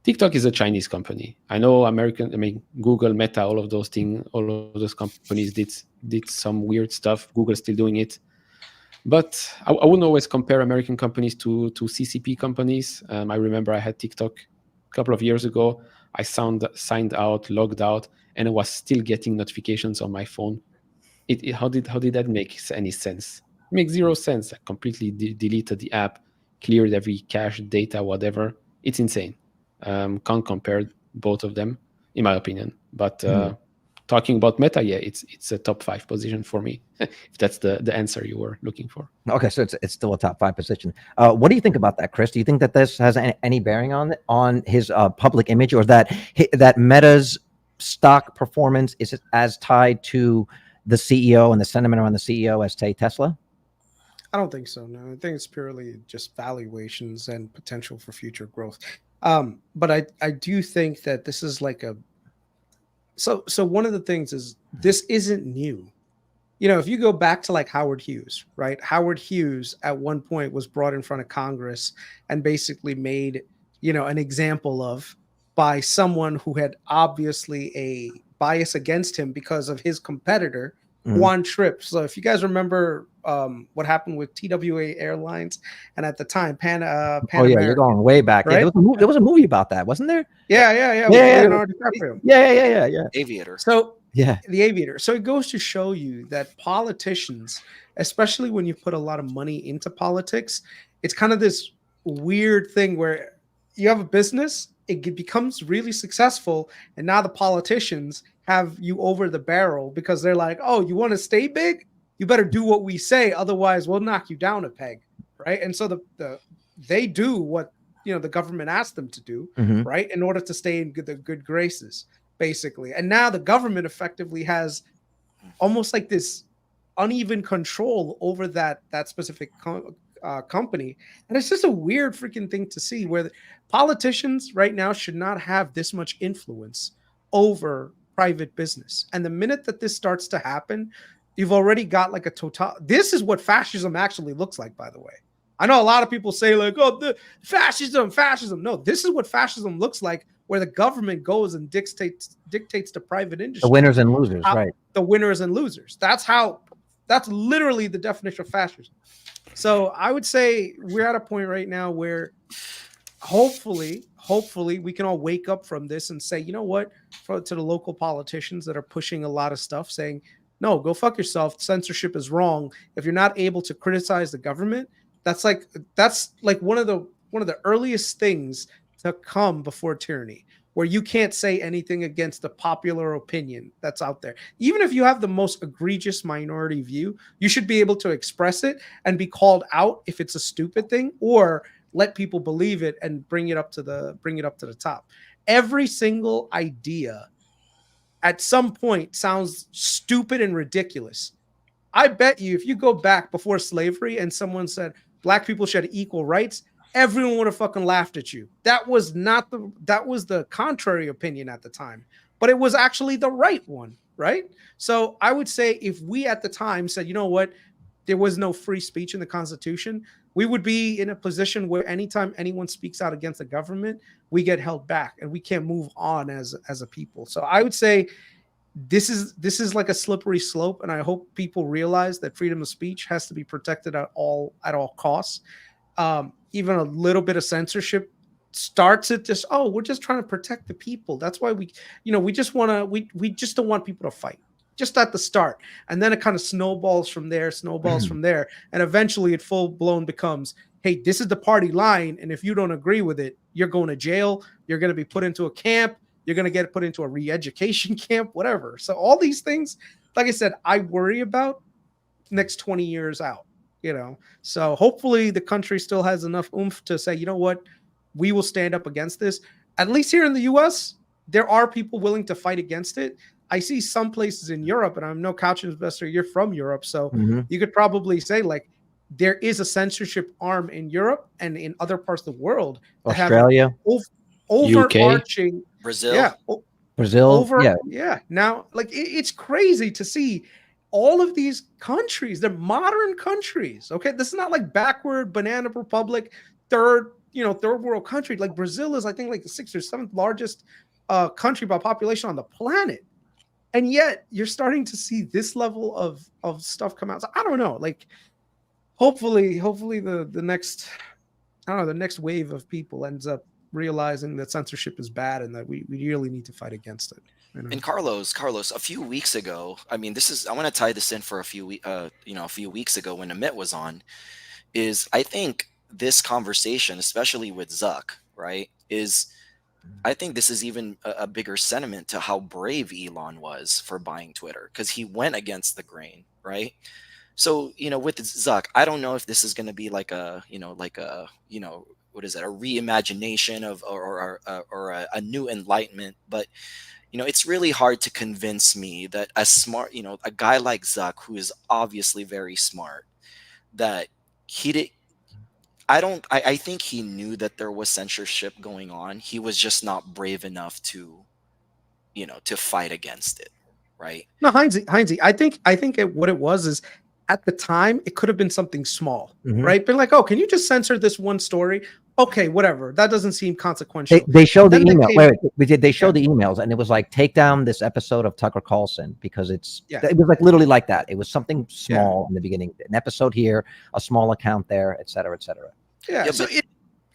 TikTok is a Chinese company. I know Google, Meta, all of those things, all of those companies did some weird stuff. Google's still doing it. But I wouldn't always compare American companies to CCP companies. I remember I had TikTok a couple of years ago. I signed out, logged out, and I was still getting notifications on my phone. How did that make any sense? It makes zero sense. I completely deleted the app, cleared every cache, data, whatever. It's insane. Can't compare both of them, in my opinion. But talking about Meta, yeah, it's a top 5 position for me, if that's the answer you were looking for. Okay, so it's still a top 5 position. What do you think about that, Chris? Do you think that this has any bearing on his public image, or that Meta's stock performance is as tied to the CEO and the sentiment around the CEO as, say, Tesla? I don't think so. No, I think it's purely just valuations and potential for future growth. But I do think that this is like so one of the things is this isn't new. You know, if you go back to like Howard Hughes, right? Howard Hughes at one point was brought in front of Congress and basically made, an example of by someone who had obviously a bias against him because of his competitor, Juan Trippe. So if you guys remember what happened with TWA Airlines, and at the time Pan American, you're going way back. Right? Yeah, there was a movie about that, wasn't there? Yeah. Leonardo DiCaprio. Yeah. Aviator. So yeah, the Aviator. So it goes to show you that politicians, especially when you put a lot of money into politics, it's kind of this weird thing where you have a business, it becomes really successful, and now the politicians have you over the barrel because they're like, oh, you want to stay big? You better do what we say, otherwise we'll knock you down a peg, right? And so they do what the government asked them to do, right, in order to stay in the good graces, basically. And now the government effectively has almost like this uneven control over that specific company, and it's just a weird freaking thing to see where politicians right now should not have this much influence over private business. And the minute that this starts to happen, you've already got like a total. This is what fascism actually looks like, by the way. I know a lot of people say like, oh, the fascism. No, this is what fascism looks like, where the government goes and dictates to private industry. The winners and losers, right? The winners and losers. That's literally the definition of fascism. So I would say we're at a point right now where hopefully we can all wake up from this and say, you know what, to the local politicians that are pushing a lot of stuff, saying, no, go fuck yourself. Censorship is wrong. If you're not able to criticize the government, that's like one of the earliest things to come before tyranny, where you can't say anything against the popular opinion that's out there. Even if you have the most egregious minority view, you should be able to express it and be called out if it's a stupid thing, or let people believe it and bring it up to the top. Every single idea at some point sounds stupid and ridiculous. I bet you if you go back before slavery and someone said black people should have equal rights, everyone would have fucking laughed at you. That was the contrary opinion at the time, but it was actually the right one, right? So I would say if we at the time said, you know what, there was no free speech in the Constitution, we would be in a position where anytime anyone speaks out against the government, we get held back and we can't move on as a people. So I would say this is like a slippery slope, and I hope people realize that freedom of speech has to be protected at all costs. Even a little bit of censorship starts it just, oh, we're just trying to protect the people. That's why we just want to, we just don't want people to fight just at the start. And then it kind of snowballs from there, and eventually it full blown becomes, hey, this is the party line, and if you don't agree with it, you're going to jail, you're going to be put into a camp, you're going to get put into a re-education camp, whatever. So all these things, like I said, I worry about next 20 years out, So hopefully the country still has enough oomph to say, you know what, we will stand up against this. At least here in the US, there are people willing to fight against it. I see some places in Europe, and I'm no couch investor, you're from Europe, so you could probably say, like, there is a censorship arm in Europe and in other parts of the world. Australia, overarching, Brazil, Brazil, Now, like, it's crazy to see all of these countries. They're modern countries. Okay, this is not like backward banana republic, third world country. Like Brazil is, I think, like the 6th or 7th largest country by population on the planet. And yet you're starting to see this level of stuff come out. So I don't know, like, hopefully the next, the next wave of people ends up realizing that censorship is bad and that we really need to fight against it. And Carlos, a few weeks ago, I mean, I want to tie this in for a few weeks ago when Amit was on, is I think this conversation, especially with Zuck, right, I think this is even a bigger sentiment to how brave Elon was for buying Twitter, because he went against the grain, right? So, with Zuck, I don't know if this is going to be like a what is it, a reimagination of or a new enlightenment, but it's really hard to convince me that a smart, a guy like Zuck, who is obviously very smart, that he did. I think he knew that there was censorship going on. He was just not brave enough to fight against it, right? No, Heinzie, I think what it was is, at the time, it could have been something small, right? Been like, oh, can you just censor this one story? Okay, whatever. That doesn't seem consequential. They showed the email. They showed the emails, and it was like, take down this episode of Tucker Carlson, because it was like literally like that. It was something small in the beginning, an episode here, a small account there, et cetera, et cetera. Yeah. So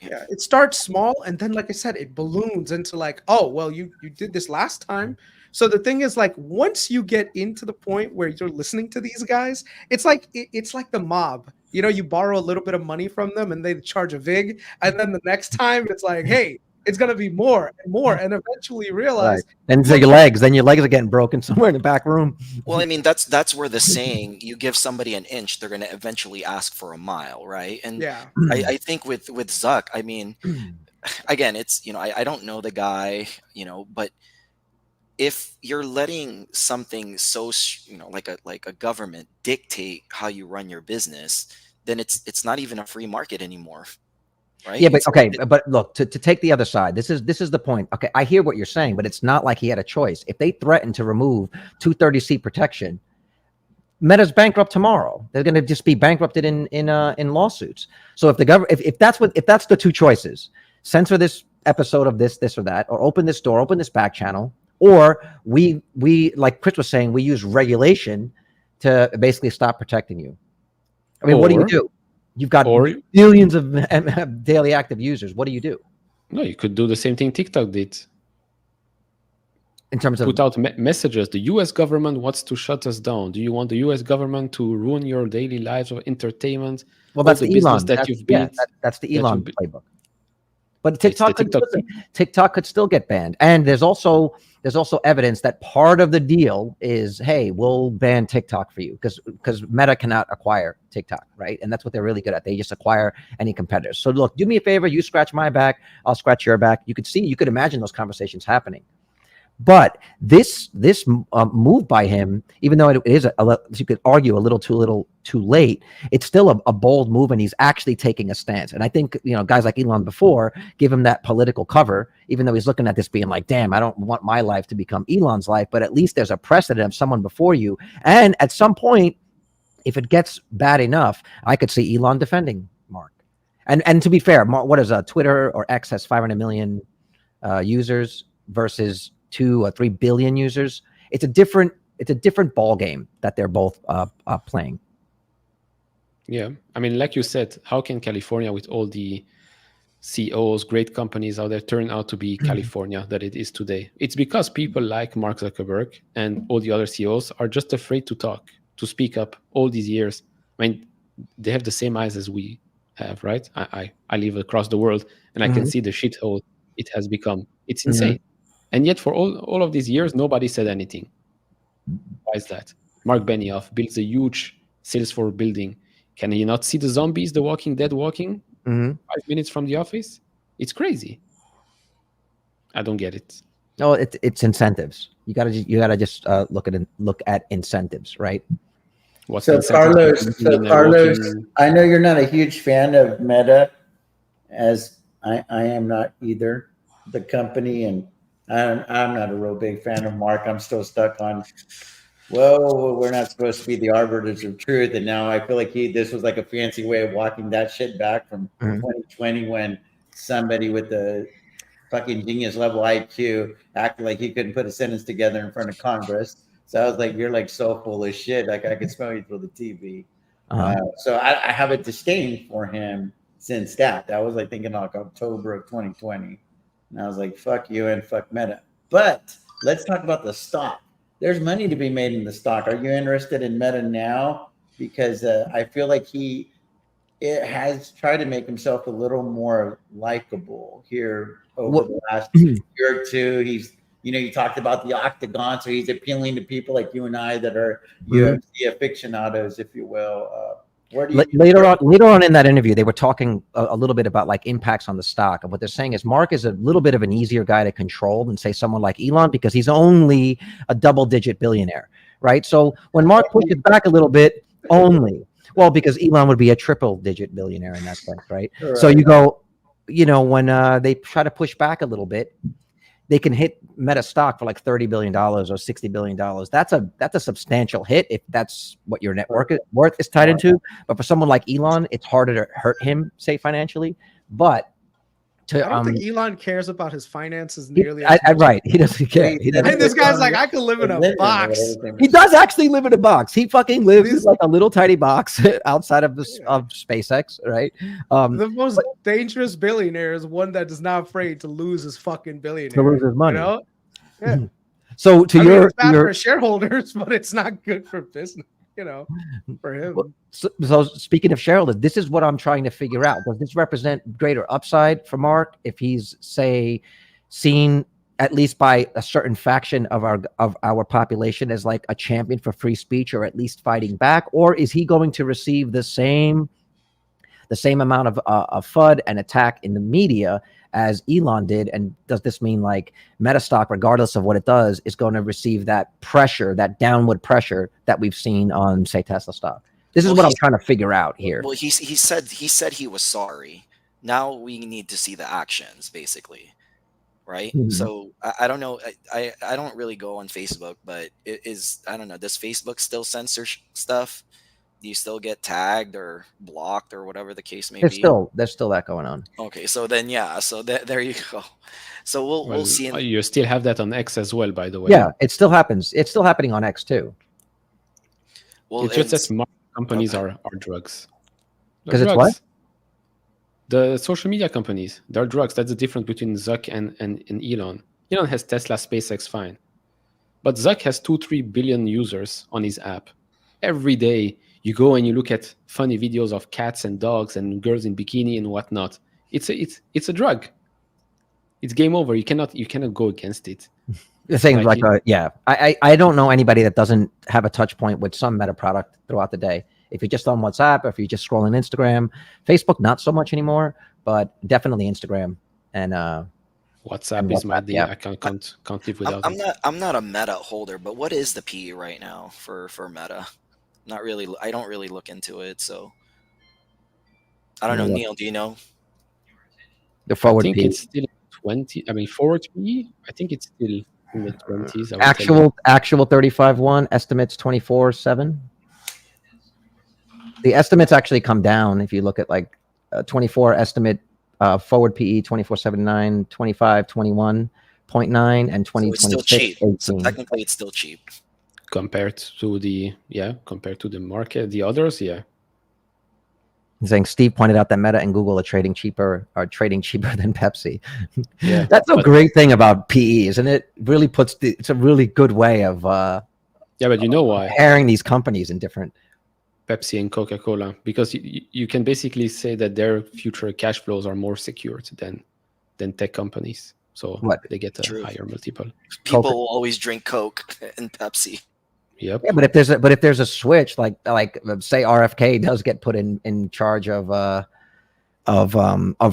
it starts small, and then, like I said, it balloons into like, oh, well, you did this last time. So the thing is, like, once you get into the point where you're listening to these guys, it's like the mob. You borrow a little bit of money from them and they charge a vig, and then the next time it's like, hey, it's gonna be more and more, and eventually you realize. Right. Then your legs are getting broken somewhere in the back room. Well, I mean, that's where the saying, you give somebody an inch, they're gonna eventually ask for a mile, right? And I think with Zuck, I mean, again, it's I don't know the guy, but if you're letting something so like a government dictate how you run your business, then it's not even a free market anymore, right? Yeah, but but look, to take the other side, this is the point. Okay, I hear what you're saying, but it's not like he had a choice. If they threaten to remove 230C protection, Meta's bankrupt tomorrow. They're going to just be bankrupted in lawsuits. So if if that's the two choices, censor this episode of this or that, or open this door, open this back channel. Or we like Chris was saying, we use regulation to basically stop protecting you. I mean, what do? You've got billions of daily active users. What do you do? No, you could do the same thing TikTok did. In terms of put out messages. The U.S. government wants to shut us down. Do you want the U.S. government to ruin your daily lives of entertainment? Well, that's the Elon. That's the Elon playbook. But TikTok could still get banned. And there's also evidence that part of the deal is, hey, we'll ban TikTok for you because Meta cannot acquire TikTok, right? And that's what they're really good at. They just acquire any competitors. So look, do me a favor, you scratch my back, I'll scratch your back. You could imagine those conversations happening. But this move by him, even though it is you could argue a little too late, it's still a bold move, and he's actually taking a stance. And I think guys like Elon before give him that political cover, even though he's looking at this being like, damn, I don't want my life to become Elon's life. But at least there's a precedent of someone before you, and at some point, if it gets bad enough, I could see Elon defending Mark. And to be fair, Mark, what is Twitter or X has 500 million users versus 2 or 3 billion users. It's a different ball game that they're both playing. Yeah, I mean, like you said, how can California, with all the CEOs, great companies out there turn out to be California that it is today. It's because people like Mark Zuckerberg and all the other CEOs are just afraid to talk, to speak up all these years. I mean, they have the same eyes as we have, right? I live across the world and I can see the shithole it has become. It's insane. And yet for all of these years, nobody said anything. Why is that? Mark Benioff builds a huge Salesforce building. Can he not see the zombies, the Walking Dead walking 5 minutes from the office? It's crazy. I don't get it. No, it's incentives. You gotta just look at incentives, right? What's So the incentive Carlos, working? I know you're not a huge fan of Meta, as I am not either, the company, and I'm not a real big fan of Mark. I'm still stuck on, well, we're not supposed to be the arbiters of truth, and now I feel like this was like a fancy way of walking that shit back from 2020 when somebody with the fucking genius level IQ acted like he couldn't put a sentence together in front of Congress. So I was like, you're like so full of shit. Like I could smell you through the TV. So I have a disdain for him since that. That was, I think, in like October of 2020. And I was like, fuck you and fuck Meta. But let's talk about the stock. There's money to be made in the stock. Are you interested in Meta now? Because I feel like it has tried to make himself a little more likable here over the last year or two. He's, you talked about the octagon, so he's appealing to people like you and I that are UFC aficionados, if you will. Where do you later on in that interview, they were talking a little bit about like impacts on the stock, and what they're saying is Mark is a little bit of an easier guy to control than say someone like Elon because he's only a double-digit billionaire, right? So when Mark pushes back a little bit, well, because Elon would be a triple-digit billionaire in that sense, right? So you go, when they try to push back a little bit, they can hit Meta stock for like $30 billion or $60 billion. That's a substantial hit if that's what your net worth is tied into. But for someone like Elon, it's harder to hurt him, say, financially. But I don't think Elon cares about his finances nearly as much. Right. He doesn't care. And this guy's like, I could live in a box. He does actually live in a box. He fucking lives in like a little tiny box outside of SpaceX, right? The most dangerous billionaire is one that is not afraid to lose his fucking billionaire. To lose his money. Yeah. So it's bad for shareholders, but it's not good for business. For him. So speaking of shareholders, this is what I'm trying to figure out. Does this represent greater upside for Mark if he's, say, seen at least by a certain faction of our population as like a champion for free speech or at least fighting back, or is he going to receive the same amount of FUD and attack in the media as Elon did? And does this mean like Meta stock, regardless of what it does, is going to receive that pressure, that downward pressure that we've seen on, say, Tesla stock? This is what I'm trying to figure out here. Well, he said he was sorry. Now we need to see the actions, basically, right? So I don't know. I don't really go on Facebook, but I don't know. Does Facebook still censor stuff? Do you still get tagged or blocked or whatever the case may be? There's still that going on. Okay, so then so there you go. So we'll see. You still have that on X as well, by the way. Yeah, it still happens. It's still happening on X too. Well, it's just that companies are drugs. Because it's what? The social media companies, they're drugs. That's the difference between Zuck and Elon. Elon has Tesla, SpaceX, fine. But Zuck has 2-3 billion users on his app. Every day, you go and you look at funny videos of cats and dogs and girls in bikini and whatnot. It's a drug. It's game over. You cannot go against it. The thing I don't know anybody that doesn't have a touch point with some Meta product throughout the day. If you're just on WhatsApp, or if you're just scrolling Instagram, Facebook not so much anymore, but definitely Instagram and WhatsApp is my thing. I can't live without it. I'm not a Meta holder, but what is the PE right now for Meta? Not really. I don't really look into it, so I don't know. Neil, do you know? The forward I think PE. it's still 20. I mean, forward PE. I think it's still in the 20s. Actual 35.1, estimates 24.7. The estimates actually come down if you look at like 24 estimate forward PE 24.79, 25 21.9, and 20 so it's still 26, cheap. 18. So technically, it's still cheap. Compared to the market, the others, yeah. He's saying Steve pointed out that Meta and Google are trading cheaper than Pepsi. Yeah, That's a but- great thing about PE, isn't it? It really it's a really good way of Yeah, but you know why? pairing these companies in different. Pepsi and Coca-Cola, because you can basically say that their future cash flows are more secured than tech companies. So What? they get a True. higher multiple. People Coke. will always drink Coke and Pepsi. Yep. Yeah, but if there's a switch, like say RFK does get put in charge of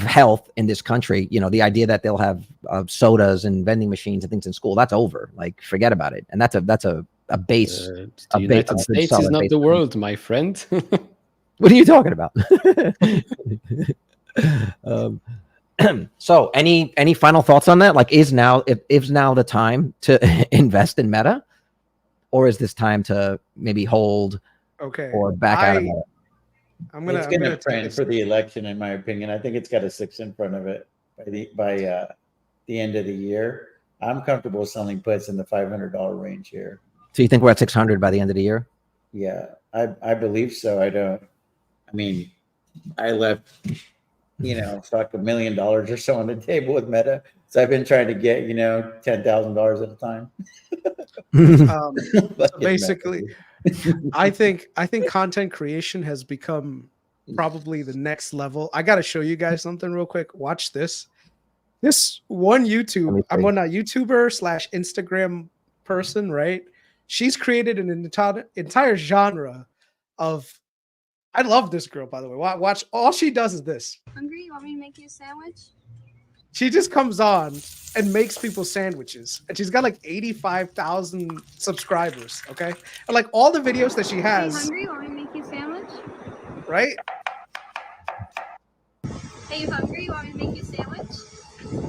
health in this country, you know, the idea that they'll have sodas and vending machines and things in school, that's over. Like, forget about it. And that's a base. The a United good States is solid not base the for- world, my friend. What are you talking about? So any final thoughts on that? Like, is now the time to invest in Meta, or is this time to maybe hold Okay. or back out of it? I'm It's gonna going to take print this. for the election, in my opinion. I think it's got a 6 in front of it by the end of the year. I'm comfortable selling puts in the $500 range here. So you think we're at 600 by the end of the year? Yeah, I believe so. I mean, I left, fuck $1 million or so on the table with Meta. So I've been trying to get, $10,000 at a time. So basically, I think content creation has become probably the next level. I got to show you guys something real quick. Watch this. This one not YouTuber / Instagram person, right? She's created an entire genre of. I love this girl, by the way. Watch. All she does is this. Hungry? You want me to make you a sandwich? She just comes on and makes people sandwiches, and she's got like 85,000 subscribers. Okay, and like all the videos that she Are you has, hungry? You want me to make you a sandwich? right? Hey, you hungry? You want me to make you a sandwich?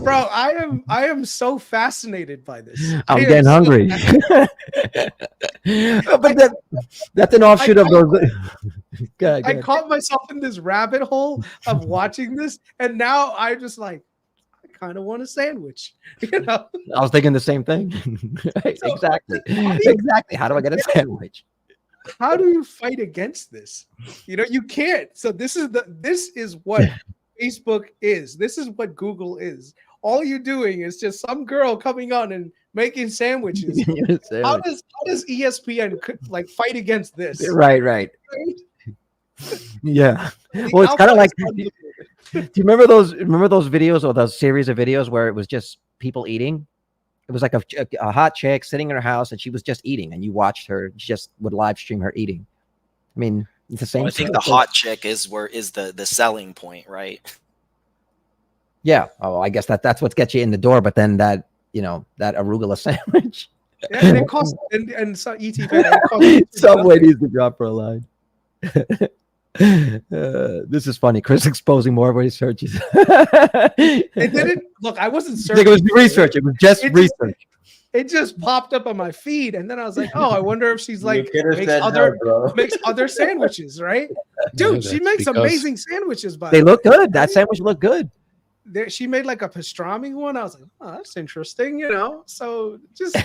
Bro, I am so fascinated by this. I'm I am getting so hungry. But that's an offshoot of those. Go ahead, go I ahead. caught myself in this rabbit hole of watching this, and now I'm just like, I kind of want a sandwich. You know, I was thinking the same thing. Right, So, exactly. how do you- Exactly. How do I get a sandwich? how do you fight against this? You know, you can't. So this is what Facebook is. This is what Google is. All you're doing is just some girl coming on and making sandwiches. How does ESPN like fight against this? Right. Yeah. The Well, it's kind alpha of like. is Do you remember those videos or those series of videos where it was just people eating? It was like a hot chick sitting in her house and she was just eating, and you watched her. She just would live stream her eating. I mean, it's the same. I think sort the of thing. hot chick is the selling point, right? Yeah. Oh, I guess that's what gets you in the door. But then that arugula sandwich. Yeah, and it costs and so ET it costs Subway needs to drop her a line. This is funny. Chris exposing more of what he searches. It didn't look. I wasn't I searching. think it was for research. It was just It just- research. It just popped up on my feed, and then I was like, "Oh, I wonder if she's like You could've makes said other no, bro. makes other sandwiches, right?" Dude, she that's makes because- amazing sandwiches. By They the look way. good. That sandwich looked good. She made like a pastrami one. I was like, "Oh, that's interesting," you know. So just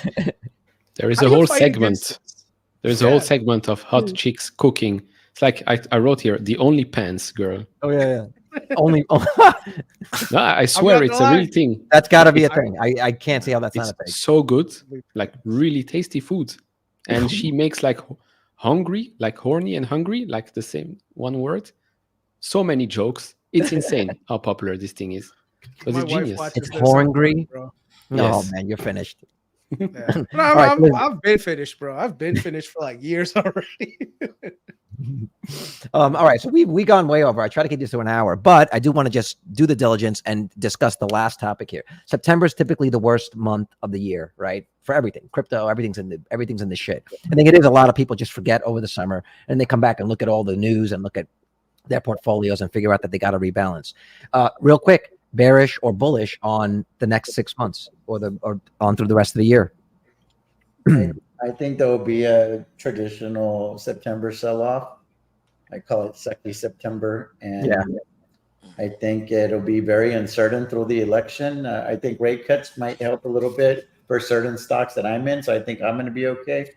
There is how a do you whole fight segment. against this? There's a whole segment of hot chicks cooking. It's like I wrote here, the only pants girl. Oh yeah. Only. No, I swear not it's gonna a lie. real thing. That's got to be a I- thing. I can't see how that's It's not a thing. so good, like really tasty food. And she makes like hungry, like horny and hungry, like the same one word. So many jokes. It's insane how popular this thing is. But My it's wife genius. watches It's this all the time, hungry. bro. No, Yes. man, you're finished. Yeah. No, All right, listen. I've been finished, bro. I've been finished for like years already. All right, so we gone way over. I try to get this to an hour, but I do want to just do the diligence and discuss the last topic here. September is typically the worst month of the year, right? For everything, crypto, everything's in the shit. I think it is. A lot of people just forget over the summer, and they come back and look at all the news and look at their portfolios and figure out that they got to rebalance. Real quick, bearish or bullish on the next 6 months or on through the rest of the year? I think there will be a traditional September sell-off. I call it sucky September, and Yeah. I think it'll be very uncertain through the election. I think rate cuts might help a little bit for certain stocks that I'm in, so I think I'm going to be okay.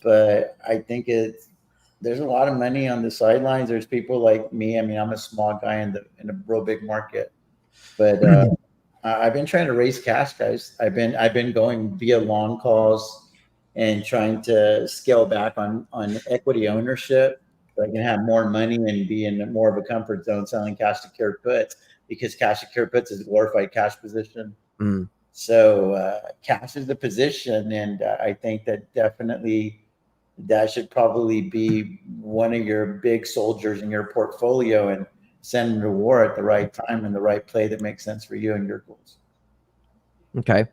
But I think there's a lot of money on the sidelines. There's people like me. I mean, I'm a small guy in a real big market, but I've been trying to raise cash, guys. I've been going via long calls and trying to scale back on equity ownership so I can have more money and be in more of a comfort zone selling cash secured puts, because cash secured puts is a glorified cash position. Mm. So cash is the position, and I think that definitely that should probably be one of your big soldiers in your portfolio, and send them to war at the right time and the right play that makes sense for you and your goals. Okay.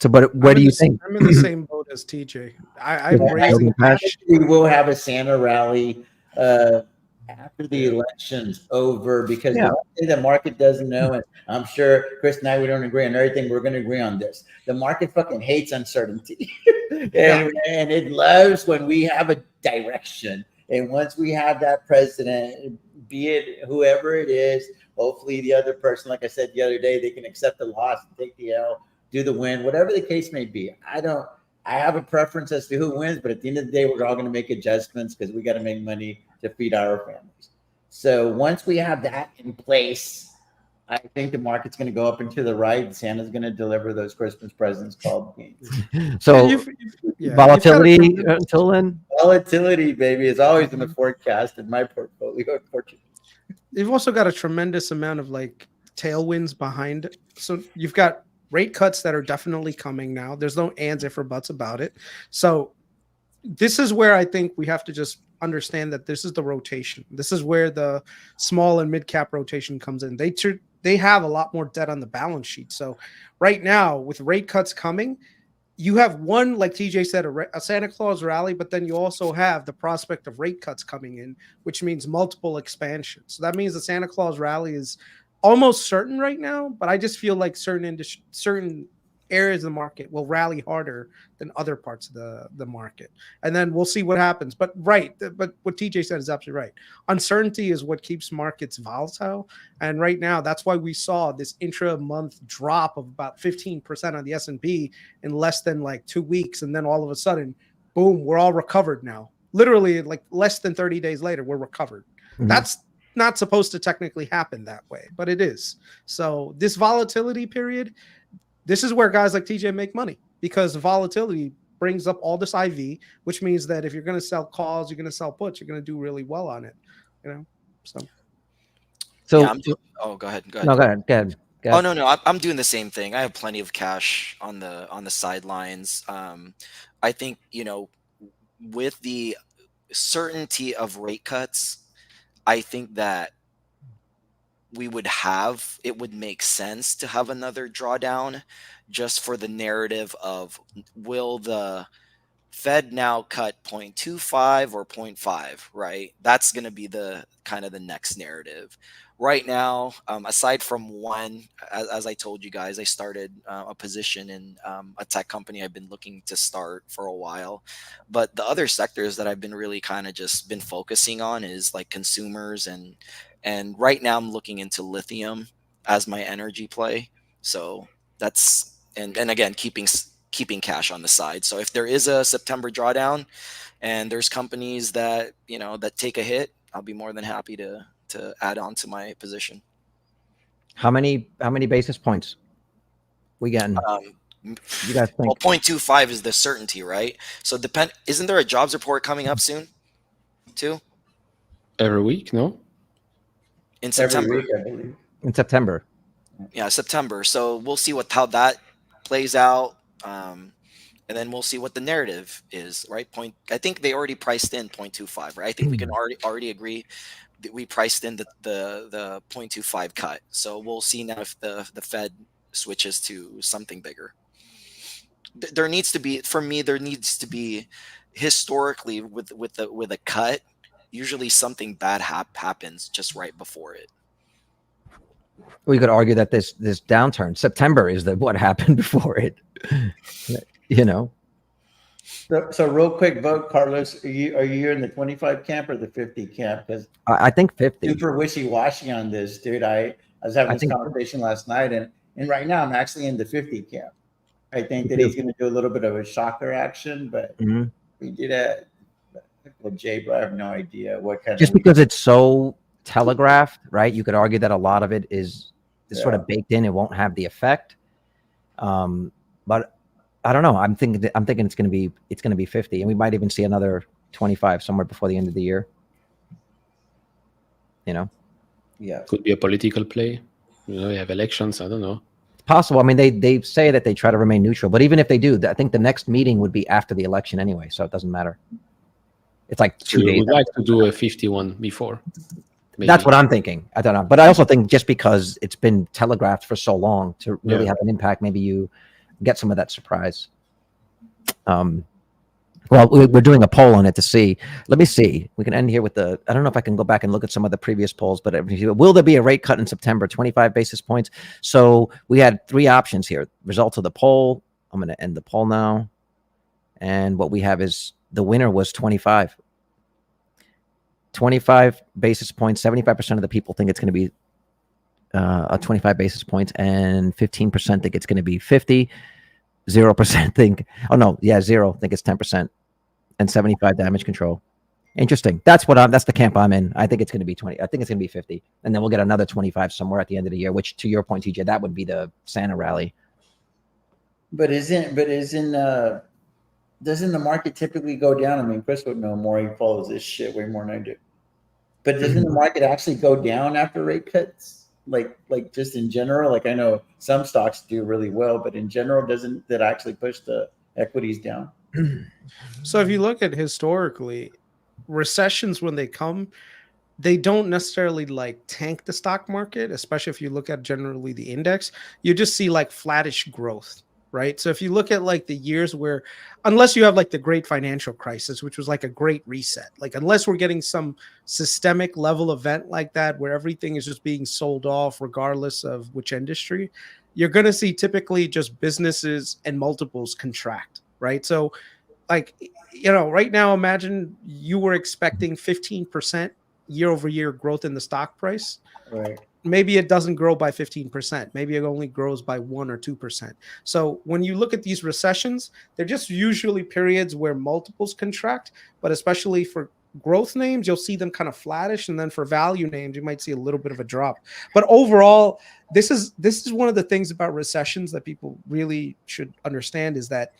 So, but where do you think? I'm in the same boat as TJ. I'm Yeah, raising cash. We will have a Santa rally after the election's over, because the one thing the market doesn't know, and I'm sure Chris and I, we don't agree on everything. We're going to agree on this. The market fucking hates uncertainty. and it loves when we have a direction. And once we have that president, be it whoever it is, hopefully the other person, like I said the other day, they can accept the loss and take the L, do the win, whatever the case may be. I have a preference as to who wins, but at the end of the day, we're all going to make adjustments because we got to make money to feed our families. So once we have that in place, I think the market's going to go up and to the right, and Santa's going to deliver those Christmas presents called gains. So volatility until then? Volatility, baby, is always in the forecast in my portfolio, unfortunately. You've also got a tremendous amount of like tailwinds behind it. So you've got rate cuts that are definitely coming now. There's no ands, if, or buts about it. So this is where I think we have to just understand that this is the rotation. This is where the small and mid cap rotation comes in. They have a lot more debt on the balance sheet. So right now, with rate cuts coming, you have one, like TJ said, a Santa Claus rally, but then you also have the prospect of rate cuts coming in, which means multiple expansions. So that means the Santa Claus rally is almost certain right now, but I just feel like certain areas of the market will rally harder than other parts of the market. And then we'll see what happens. But what TJ said is absolutely right. Uncertainty is what keeps markets volatile. And right now, that's why we saw this intra-month drop of about 15% on the S&P in less than like 2 weeks. And then all of a sudden, boom, we're all recovered now. Literally, like less than 30 days later, we're recovered. Mm-hmm. That's not supposed to technically happen that way, but it is. So this volatility period, this is where guys like TJ make money, because volatility brings up all this IV, which means that if you're going to sell calls, you're going to sell puts, you're going to do really well on it, you know? So yeah, go ahead. No, go ahead. Oh, no, I'm doing the same thing. I have plenty of cash on the sidelines. I think, with the certainty of rate cuts, I think that it would make sense to have another drawdown, just for the narrative of, will the Fed now cut 0.25 or 0.5, right? That's going to be the kind of the next narrative. Right now, aside from one, as I told you guys, I started a position in a tech company I've been looking to start for a while. But the other sectors that I've been really kind of just been focusing on is like consumers, and right now I'm looking into lithium as my energy play. So that's, and again, keeping cash on the side. So if there is a September drawdown and there's companies that, that take a hit, I'll be more than happy to add on to my position. How many basis points we getting? You guys think? Well, 0.25 is the certainty, right? So isn't there a jobs report coming up soon too? Every week, no? In September. Every week, I believe. In September. Yeah, September. So we'll see how that plays out. And then we'll see what the narrative is, right? I think they already priced in 0.25, right? I think we can already agree that we priced in the 0.25 cut. So we'll see now if the Fed switches to something bigger. There needs to be historically with a cut, usually something bad happens just right before it. We could argue that this downturn, September, is what happened before it. So real quick vote, Carlos. Are you in the 25 camp or the 50 camp? Because I think 50. Super wishy-washy on this, dude. I was having this conversation last night, and right now I'm actually in the 50 camp. I think that he's going to do a little bit of a shocker action, but we did Well, Jay, but I have no idea what kind Just of. because it's so telegraphed, right? You could argue that a lot of it is sort Yeah. of baked in. It won't have the effect. But I don't know. I'm thinking it's going to be 50, and we might even see another 25 somewhere before the end of the year. You know, Yeah. Could be a political play. You know, you have elections. I don't know. it's possible. I mean, they say that they try to remain neutral, but even if they do, I think the next meeting would be after the election anyway, so it doesn't matter. It's like So 2 you days. would like to do a 51 before. Maybe. That's what I'm thinking. I don't know, but I also think just because it's been telegraphed for so long to really Yeah. have an impact, maybe you get some of that surprise. Well, we're doing a poll on it to see. Let me see. We can end here with the. I don't know if I can go back and look at some of the previous polls, but will there be a rate cut in September? 25 basis points. So we had 3 options here. Results of the poll. I'm going to end the poll now, and what we have is the winner was 25. 25 basis points. 75% of the people think it's going to be 25 basis points, and 15% think it's going to be 50. 0% think. Oh no, yeah, 0 think it's 10%. And 75 damage control. Interesting. That's the camp I'm in. I think it's going to be 20. I think it's going to be 50. And then we'll get another 25 somewhere at the end of the year, which to your point, TJ, that would be the Santa rally. But doesn't the market typically go down? I mean, Chris would know more. He follows this shit way more than I do. But doesn't the market actually go down after rate cuts? Like just in general? Like I know some stocks do really well, but in general, doesn't that actually push the equities down? So if you look at historically, recessions when they come, they don't necessarily like tank the stock market, especially if you look at generally the index. You just see like flattish growth, right? So if you look at like the years where, unless you have like the great financial crisis, which was like a great reset, like unless we're getting some systemic level event like that where everything is just being sold off regardless of which industry, you're going to see typically just businesses and multiples contract, right? So like, you know, right now, imagine you were expecting 15% year over year growth in the stock price. Right. Maybe it doesn't grow by 15%. Maybe it only grows by 1 or 2%. So when you look at these recessions, they're just usually periods where multiples contract, but especially for growth names, you'll see them kind of flattish. And then for value names, you might see a little bit of a drop. But overall, this is one of the things about recessions that people really should understand is that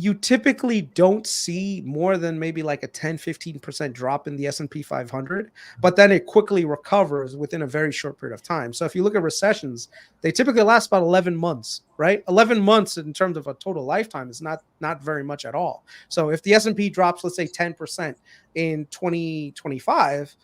you typically don't see more than maybe like a 10-15% drop in the S&P 500, but then it quickly recovers within a very short period of time. So if you look at recessions, they typically last about 11 months, right? 11 months in terms of a total lifetime is not very much at all. So if the S&P drops, let's say 10% in 2025,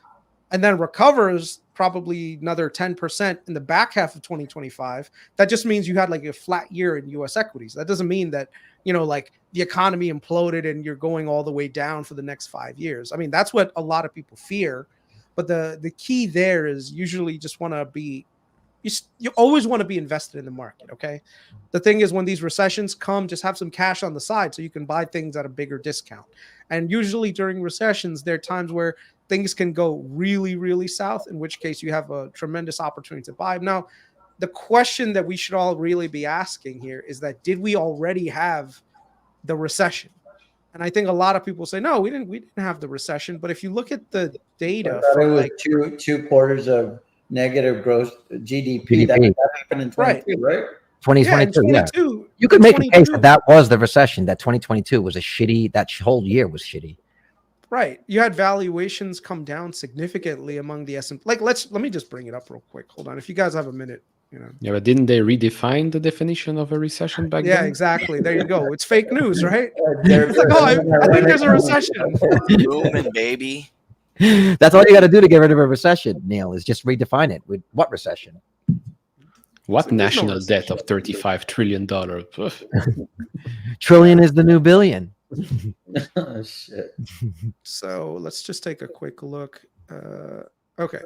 and then recovers probably another 10% in the back half of 2025, that just means you had like a flat year in US equities. That doesn't mean that, you know, like the economy imploded and you're going all the way down for the next 5 years. I mean, that's what a lot of people fear. But the key there is usually just want to be, you always want to be invested in the market, okay? The thing is when these recessions come, just have some cash on the side so you can buy things at a bigger discount. And usually during recessions, there are times where things can go really, really south, in which case you have a tremendous opportunity to buy. Now, the question that we should all really be asking here is that did we already have the recession? And I think a lot of people say, no, we didn't have the recession. But if you look at the data It from was like two quarters of negative gross GDP. That happened in 22, right? 2022, yeah, yeah. 22, You could make a case 22. that was the recession, that 2022 was a shitty, that whole year was shitty. Right. You had valuations come down significantly among the S&P. Like, let me just bring it up real quick. Hold on. If you guys have a minute, you know. Yeah, but didn't they redefine the definition of a recession back then? Yeah, exactly. There you go. It's fake news, right? It's like, oh, I think there's a recession. Booming, baby. That's all you got to do to get rid of a recession, Neil, is just redefine it. With what recession? What So there's no national debt of $35 trillion? Trillion is the new billion. Oh, shit. So let's just take a quick look. Okay.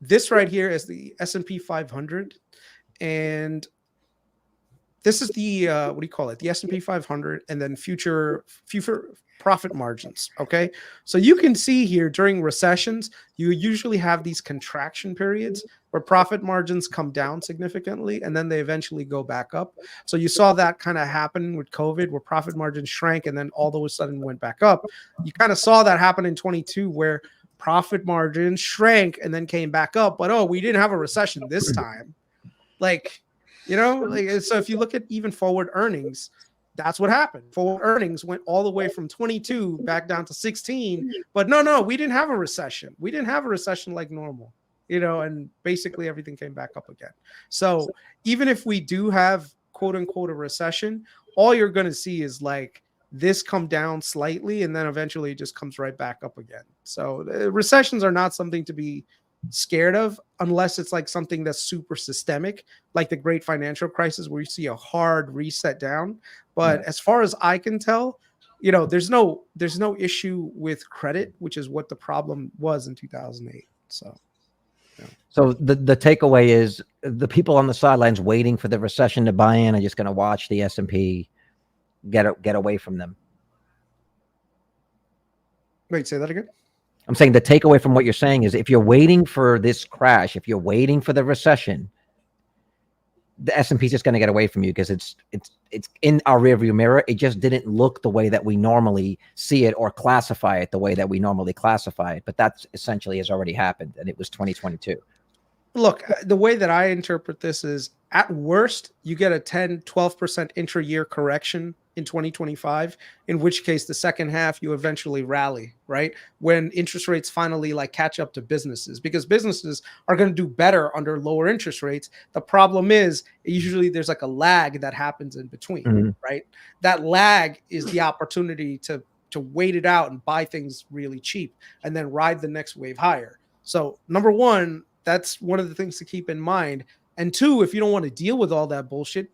This right here is the S&P 500. And This is the what do you call it? The S&P 500, and then future profit margins. Okay, so you can see here during recessions, you usually have these contraction periods where profit margins come down significantly, and then they eventually go back up. So you saw that kind of happen with COVID, where profit margins shrank and then all of a sudden went back up. You kind of saw that happen in 22, where profit margins shrank and then came back up. But we didn't have a recession this time. Like, so if you look at even forward earnings, that's what happened. Forward earnings went all the way from 22 back down to 16. But no, we didn't have a recession. We didn't have a recession like normal, and basically everything came back up again. So even if we do have quote unquote a recession, all you're going to see is like this come down slightly, and then eventually it just comes right back up again. So recessions are not something to be scared of unless it's like something that's super systemic, like the great financial crisis, where you see a hard reset down. But as far as I can tell, there's no issue with credit, which is what the problem was in 2008. So the takeaway is the people on the sidelines waiting for the recession to buy in are just going to watch the S&P get away from them. Wait, say that again. I'm saying the takeaway from what you're saying is if you're waiting for this crash, if you're waiting for the recession, the S&P is just going to get away from you because it's in our rearview mirror. It just didn't look the way that we normally see it or classify it the way that we normally classify it. But that's essentially has already happened, and it was 2022. Look, the way that I interpret this is at worst, you get a 10-12% intra-year correction in 2025, in which case the second half you eventually rally, right? When interest rates finally like catch up to businesses, because businesses are going to do better under lower interest rates. The problem is usually there's like a lag that happens in between, right? That lag is the opportunity to wait it out and buy things really cheap and then ride the next wave higher. So number one, that's one of the things to keep in mind. And two, if you don't want to deal with all that bullshit,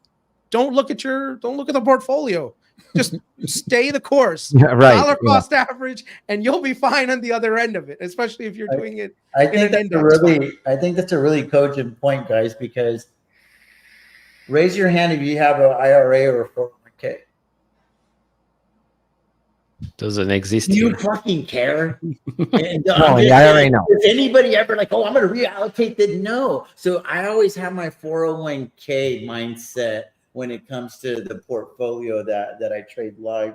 don't look at the portfolio. Just stay the course. Right. Dollar cost average, and you'll be fine on the other end of it, especially if you're doing it. I think that's a really cogent point, guys, because raise your hand if you have an IRA or a 401k. Doesn't exist. Do you here. fucking care? And, No, the IRA, no. Is anybody ever like, I'm going to reallocate that? No. So I always have my 401k mindset when it comes to the portfolio that I trade live,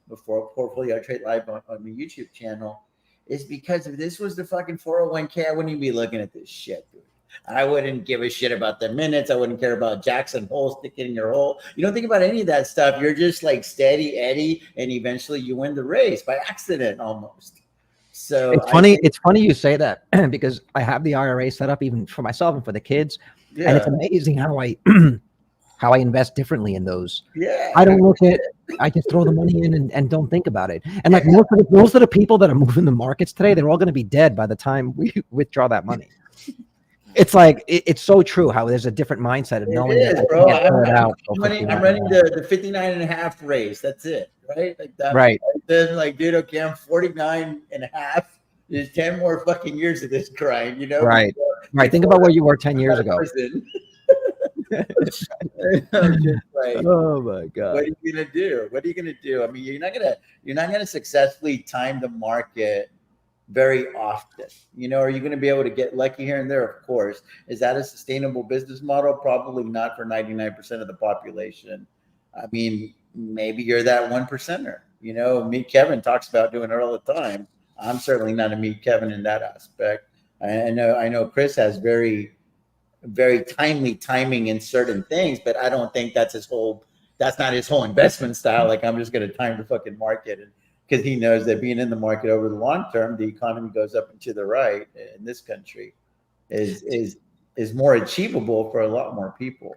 before portfolio I trade live on my YouTube channel, is because if this was the fucking 401k, I wouldn't even be looking at this shit, dude. I wouldn't give a shit about the minutes. I wouldn't care about Jackson Hole sticking in your hole. You don't think about any of that stuff. You're just like steady Eddie, and eventually you win the race by accident almost. So it's funny. It's funny you say that because I have the IRA set up even for myself and for the kids, and it's amazing how I how I invest differently in those. Yeah, I don't look at. I just throw the money in and don't think about it. And like most of the people that are moving the markets today, they're all going to be dead by the time we withdraw that money. It's like it's so true how there's a different mindset of knowing that bro. I'm running the 59.5 race. That's it, right? Like that. Right. Then like, dude, okay, I'm 49.5. There's 10 more fucking years of this grind, Right. Right. Think about where you were 10 years ago. Oh my God. What are you gonna do? I mean, you're not gonna successfully time the market very often. Are you going to be able to get lucky here and there? Of course. Is that a sustainable business model? Probably not for 99% of the population. I mean, maybe you're that 1%er. Meet Kevin talks about doing it all the time. I'm certainly not a Meet Kevin in that aspect. I know Chris has very, very timely timing in certain things, but I don't think that's not his whole investment style. Like, I'm just going to time the fucking market, because he knows that being in the market over the long term, the economy goes up and to the right in this country is more achievable for a lot more people.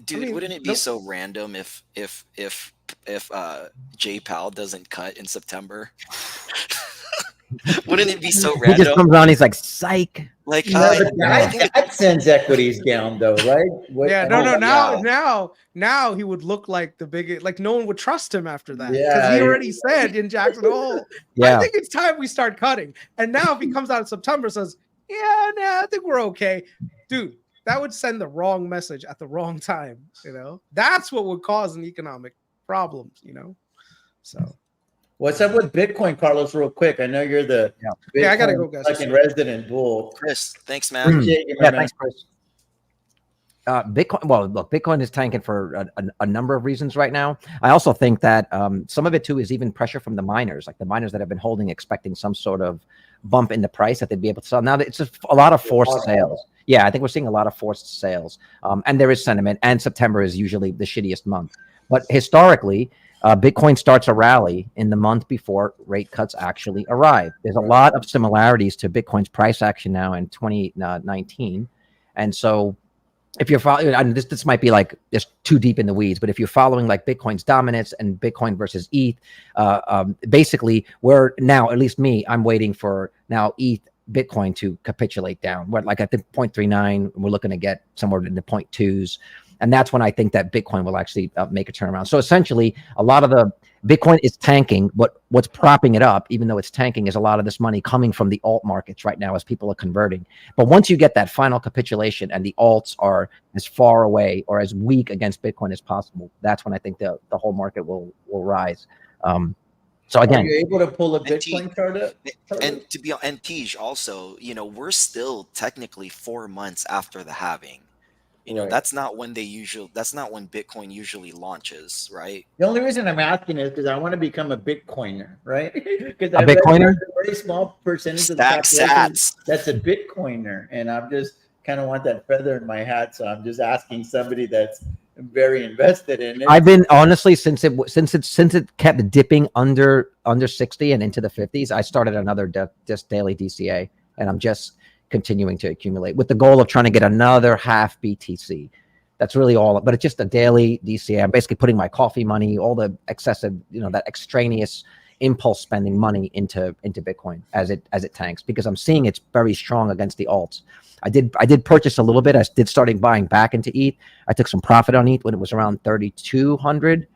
Dude, wouldn't it be so random if Jay Powell doesn't cut in September? Wouldn't it be so random? He just comes on, he's like, psych. Like, that sends equities down, though, right? Now he would look like the biggest, like no one would trust him after that. Yeah, because he already said in Jackson Hole, I think it's time we start cutting. And now if he comes out in September and says, I think we're okay. Dude, that would send the wrong message at the wrong time. You know, that's what would cause an economic problem. You know, so. What's up with Bitcoin, Carlos? Real quick, I know you're the Yeah, I gotta Bitcoin go, guys. fucking resident bull. Chris, thanks, man. Appreciate you, my Yeah, man. thanks, Chris. Bitcoin. Well, look, Bitcoin is tanking for a number of reasons right now. I also think that some of it too is even pressure from the miners, like the miners that have been holding, expecting some sort of bump in the price that they'd be able to sell. Now it's just a lot of forced sales. Yeah, I think we're seeing a lot of forced sales, and there is sentiment. And September is usually the shittiest month. But historically, Bitcoin starts a rally in the month before rate cuts actually arrive. There's a lot of similarities to Bitcoin's price action now in 2019, and so. If you're following, I mean, this might be like just too deep in the weeds, but if you're following like Bitcoin's dominance and Bitcoin versus ETH, basically we're now, at least me, I'm waiting for now ETH Bitcoin to capitulate down. We're like at the 0.39, we're looking to get somewhere in the 0.2s. And that's when I think that Bitcoin will actually make a turnaround. So essentially, a lot of the Bitcoin is tanking. What's propping it up, even though it's tanking, is a lot of this money coming from the alt markets right now as people are converting. But once you get that final capitulation and the alts are as far away or as weak against Bitcoin as possible, that's when I think the whole market will rise. So again, are you able to pull a And Bitcoin chart up? And to be and Tej also, we're still technically 4 months after the halving. Right. That's not when Bitcoin usually launches, right? The only reason I'm asking is because I want to become a Bitcoiner, right? Because A Bitcoiner? a very small percentage of the Stack population sats. that's a Bitcoiner, and I'm just kind of want that feather in my hat. So I'm just asking somebody that's very invested in it. I've been honestly since it kept dipping under 60 and into the 50s. I started another just daily DCA, and I'm just continuing to accumulate with the goal of trying to get another half BTC. That's really all, but it's just a daily DCA. I'm basically putting my coffee money, all the excessive, that extraneous impulse spending money into Bitcoin as it tanks, because I'm seeing it's very strong against the alts. I did purchase a little bit. I did starting buying back into ETH. I took some profit on ETH when it was around 3,200.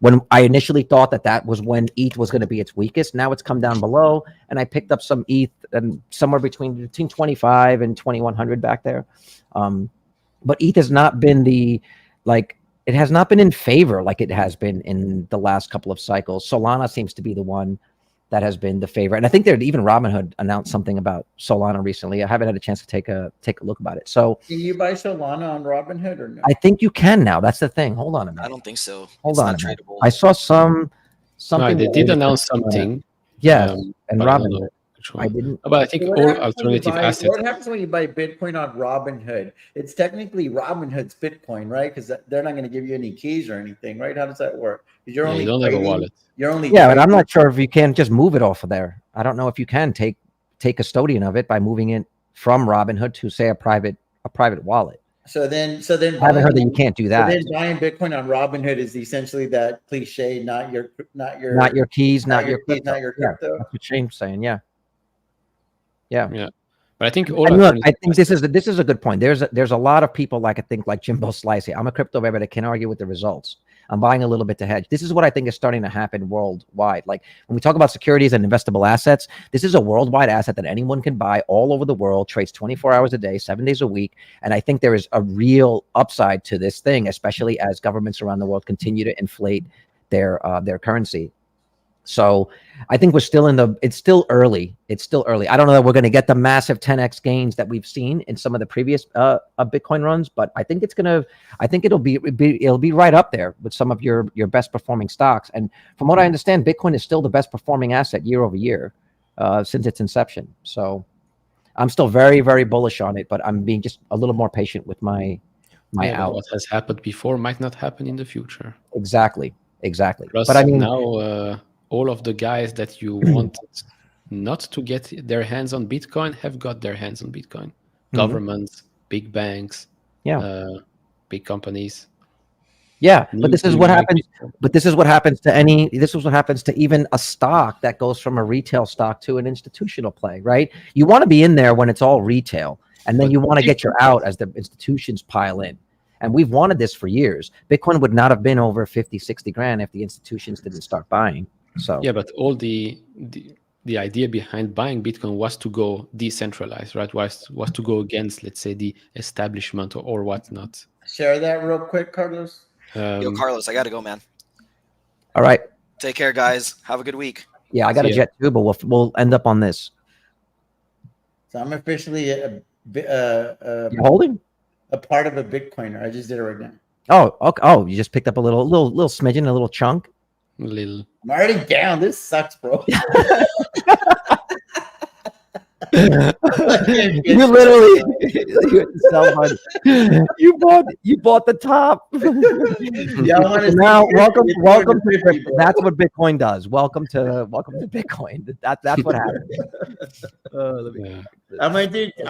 When I initially thought that was when ETH was going to be its weakest. Now it's come down below, and I picked up some ETH and somewhere between 25 and 2,100 back there. But ETH has not been it has not been in favor like it has been in the last couple of cycles. Solana seems to be the one that has been the favorite, and I think even Robinhood announced something about Solana recently. I haven't had a chance to take a look about it. So, can you buy Solana on Robinhood or no? I think you can now. That's the thing. Hold on a minute. I don't think so. Hold It's on not a minute. tradable. I saw something. No, they did announce something. Yes, and but I don't Robinhood. know which one. I didn't. But I think So what all happens when you alternative buy- assets. What happens when you buy Bitcoin on Robinhood? It's technically Robinhood's Bitcoin, right? Because they're not going to give you any keys or anything, right? How does that work? 'Cause you're Yeah, only you don't have a trading- wallet. You're only Yeah, but I'm trading- not sure if you can just move it off of there. I don't know if you can take custodian of it by moving it from Robinhood to, say, a private wallet. So then I haven't heard that you can't do So that. then buying Bitcoin on Robinhood is essentially that cliche, not your Not your keys, not your keys, crypto. not your Yeah, crypto. that's what Shane's saying. Yeah. Yeah. But I think all And look, I alternative think this is a good point. There's a lot of people like Jimbo Slice here. I'm a crypto baby that can argue with the results. I'm buying a little bit to hedge. This is what I think is starting to happen worldwide. Like when we talk about securities and investable assets, this is a worldwide asset that anyone can buy all over the world, trades 24 hours a day, 7 days a week. And I think there is a real upside to this thing, especially as governments around the world continue to inflate their currency. So I think it's still early. It's still early. I don't know that we're going to get the massive 10x gains that we've seen in some of the previous Bitcoin runs, but I think it'll be right up there with some of your best performing stocks. And from what I understand, Bitcoin is still the best performing asset year over year since its inception. I'm still very, very bullish on it, but I'm being just a little more patient with my out. What has happened before might not happen in the future. Exactly. Plus, but I mean, now all of the guys that you wanted not to get their hands on Bitcoin have got their hands on Bitcoin. Governments, big banks, big companies. Yeah, but this is what happens. But this is what happens to This is what happens to even a stock that goes from a retail stock to an institutional play, right? You want to be in there when it's all retail, and then you want to get your out as the institutions pile in. And we've wanted this for years. Bitcoin would not have been over 50, 60 grand if the institutions didn't start buying. So yeah, but all the the idea behind buying Bitcoin was to go decentralized, right? Was to go against, let's say, the establishment or whatnot. Share that real quick, Carlos. Yo, Carlos, I gotta go, man. All right. Take care, guys. Have a good week. Yeah, I got a See ya. jet too, but we'll end up on this. So I'm officially You're holding? a part of a Bitcoiner. I just did it right now. Oh, okay. Oh, you just picked up a little smidgen, a little chunk. Little. I'm already down. This sucks, bro. You literally you bought the top. Now welcome to crypto. That's what Bitcoin does. Welcome to Bitcoin. That's what happens. Yeah. I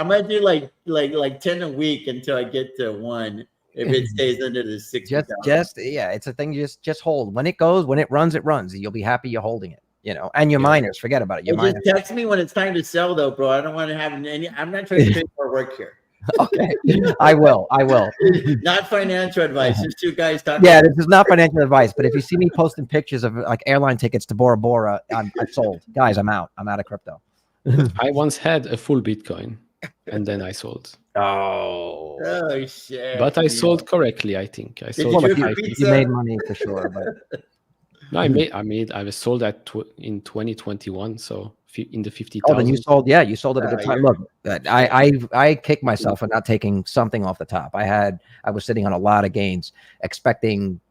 might do like 10 a week until I get to 1. If it stays under the 60. Just yeah, it's a thing. Just hold. When it goes, when it runs, it runs. You'll be happy you're holding it. You know, and your miners, forget about it. Your miners. Just text me when it's time to sell, though, bro. I don't want to have any. I'm not trying to pay for work here. Okay, I will. Not financial advice. Just two guys talking. Yeah, this is not financial advice. But if you see me posting pictures of like airline tickets to Bora Bora, I've sold. Guys, I'm out. I'm out of crypto. I once had a full Bitcoin, and then I sold. Oh shit! But I sold correctly, I think. I sold. You made money for sure, but. No, I was sold in 2021, so in the 50,000. Oh, then you sold. Yeah, you sold at a good time. Look, I kicked myself for not taking something off the top. I was sitting on a lot of gains, expecting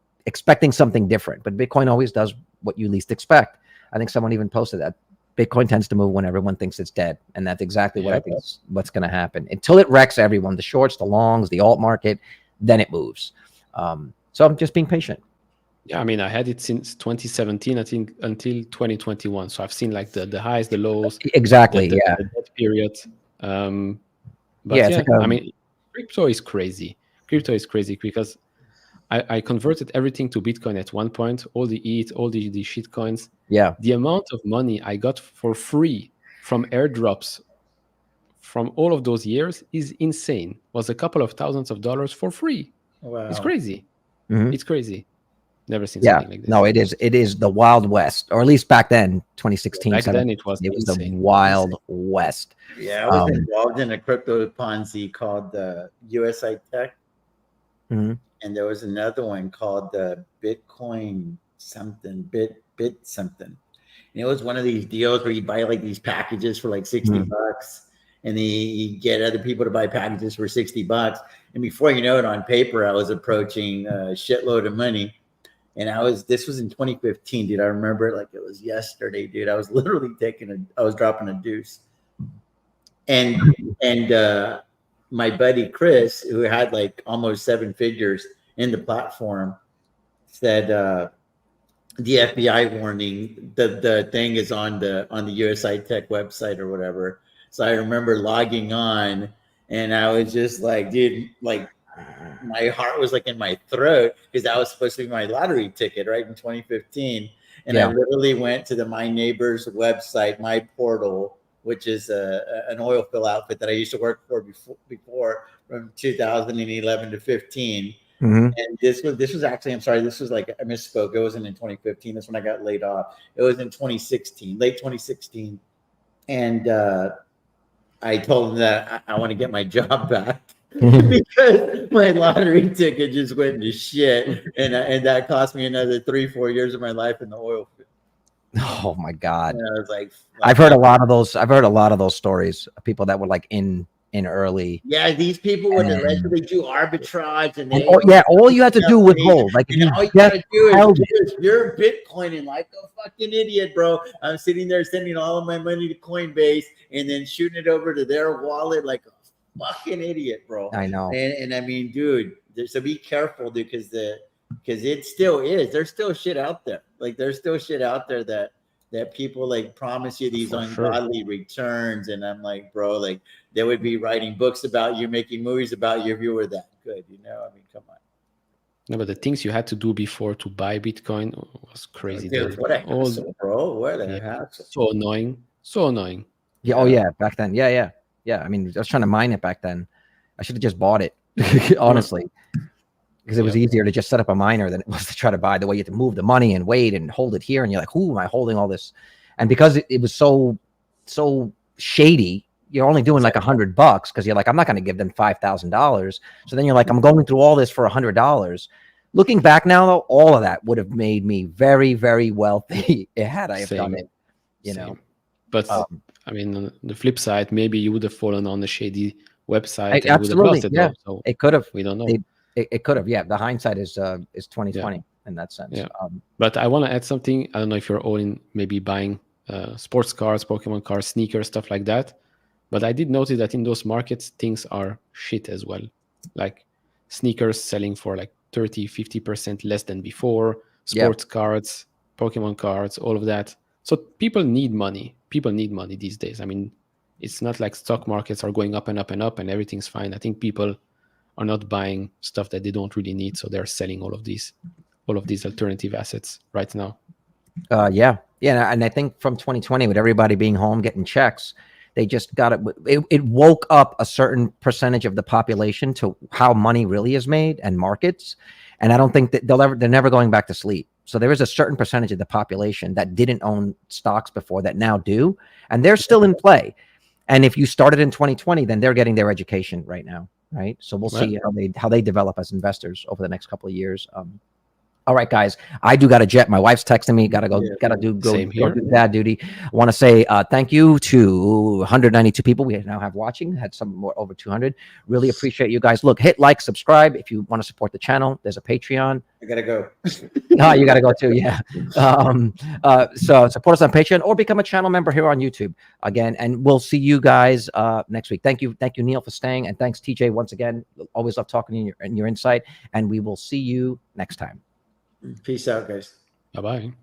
something different. But Bitcoin always does what you least expect. I think someone even posted that Bitcoin tends to move when everyone thinks it's dead, and that's exactly what I think is what's going to happen until it wrecks everyone. The shorts, the longs, the alt market, then it moves. So I'm just being patient. Yeah, I mean, I had it since 2017, I think, until 2021. So I've seen like the highs, the lows. Exactly. The dead period. But yeah, I mean, crypto is crazy. Crypto is crazy because I converted everything to Bitcoin at one point. All the ETH, all the shit coins. Yeah. The amount of money I got for free from airdrops from all of those years is insane. It was a couple of thousands of dollars for free. Wow. It's crazy. Mm-hmm. It's crazy. Never seen something like this. No, it is the Wild West, or at least back then, 2016. Back then it was the Wild West. Yeah, I was involved in a crypto Ponzi called the USI Tech, and there was another one called the Bitcoin something, bit something. And it was one of these deals where you buy like these packages for like $60, and then you get other people to buy packages for $60. And before you know it, on paper, I was approaching a shitload of money. And this was in 2015, dude. I remember it like it was yesterday, dude. I was literally I was dropping a deuce. And my buddy Chris, who had like almost 7 figures in the platform, said the FBI warning, the thing is on the USI Tech website or whatever. So I remember logging on, and I was just like, dude, like, my heart was like in my throat because that was supposed to be my lottery ticket, right, in 2015. And I literally went to my neighbor's website, my portal, which is an oil fill outfit that I used to work for before from 2011 to 15. And this was actually, I'm sorry, this was like, I misspoke. It wasn't in 2015. That's when I got laid off. It was in 2016, late 2016. And I told them that I want to get my job back. Because my lottery ticket just went to shit, and that cost me another 3-4 years of my life in the oil field. Oh my God! And I was like, I've heard a lot of those stories of people that were like in early. Yeah, these people would allegedly do arbitrage, and all you had to do was hold. Like, all you gotta do is you're Bitcoining like a fucking idiot, bro. I'm sitting there sending all of my money to Coinbase and then shooting it over to their wallet like a fucking idiot, bro. I know. And I mean, dude, so be careful, dude, because it still is. There's still shit out there. Like, there's still shit out there that people like promise you these ungodly returns. And I'm like, bro, like, they would be writing books about you, making movies about you if you were that good, you know? I mean, come on. No, but the things you had to do before to buy Bitcoin was crazy. Dude, what a hassle, bro. What a hassle. So annoying. So annoying. Yeah. Oh yeah. Back then. Yeah. I mean, I was trying to mine it back then. I should have just bought it, honestly, because it was easier to just set up a miner than it was to try to buy. The way you have to move the money and wait and hold it here, and you're like, "Who am I holding all this?" And because it was so shady, you're only doing like $100 because you're like, I'm not going to give them $5,000. So then you're like, I'm going through all this for $100. Looking back now, though, all of that would have made me very, very wealthy had I have done it. You know, but I mean, on the flip side, maybe you would have fallen on the shady website and absolutely, would have lost it. yeah. So it could have. We don't know. It could have. Yeah, the hindsight is 2020 in that sense. Yeah. But I want to add something. I don't know if you're all in maybe buying sports cards, Pokemon cards, sneakers, stuff like that. But I did notice that in those markets, things are shit as well. Like sneakers selling for like 30-50% less than before, sports cards, Pokemon cards, all of that. So people need money. People need money these days. I mean, it's not like stock markets are going up and up and up and everything's fine. I think people are not buying stuff that they don't really need, so they're selling all of these alternative assets right now. Yeah, and I think from 2020, with everybody being home getting checks, they just got it woke up a certain percentage of the population to how money really is made and markets. And I don't think that they're never going back to sleep. So there is a certain percentage of the population that didn't own stocks before that now do, and they're still in play. And if you started in 2020, then they're getting their education right now, right? So we'll see how they develop as investors over the next couple of years. All right, guys, I do got a jet. My wife's texting me. Got to go do dad duty. I want to say thank you to 192 people we now have watching. Had some more, over 200. Really appreciate you guys. Look, hit like, subscribe if you want to support the channel. There's a Patreon. I gotta go. No, you got to go too. Yeah. So support us on Patreon or become a channel member here on YouTube again. And we'll see you guys next week. Thank you, Neil, for staying, and thanks TJ once again. Always love talking to you and your insight. And we will see you next time. Peace out, guys. Bye-bye.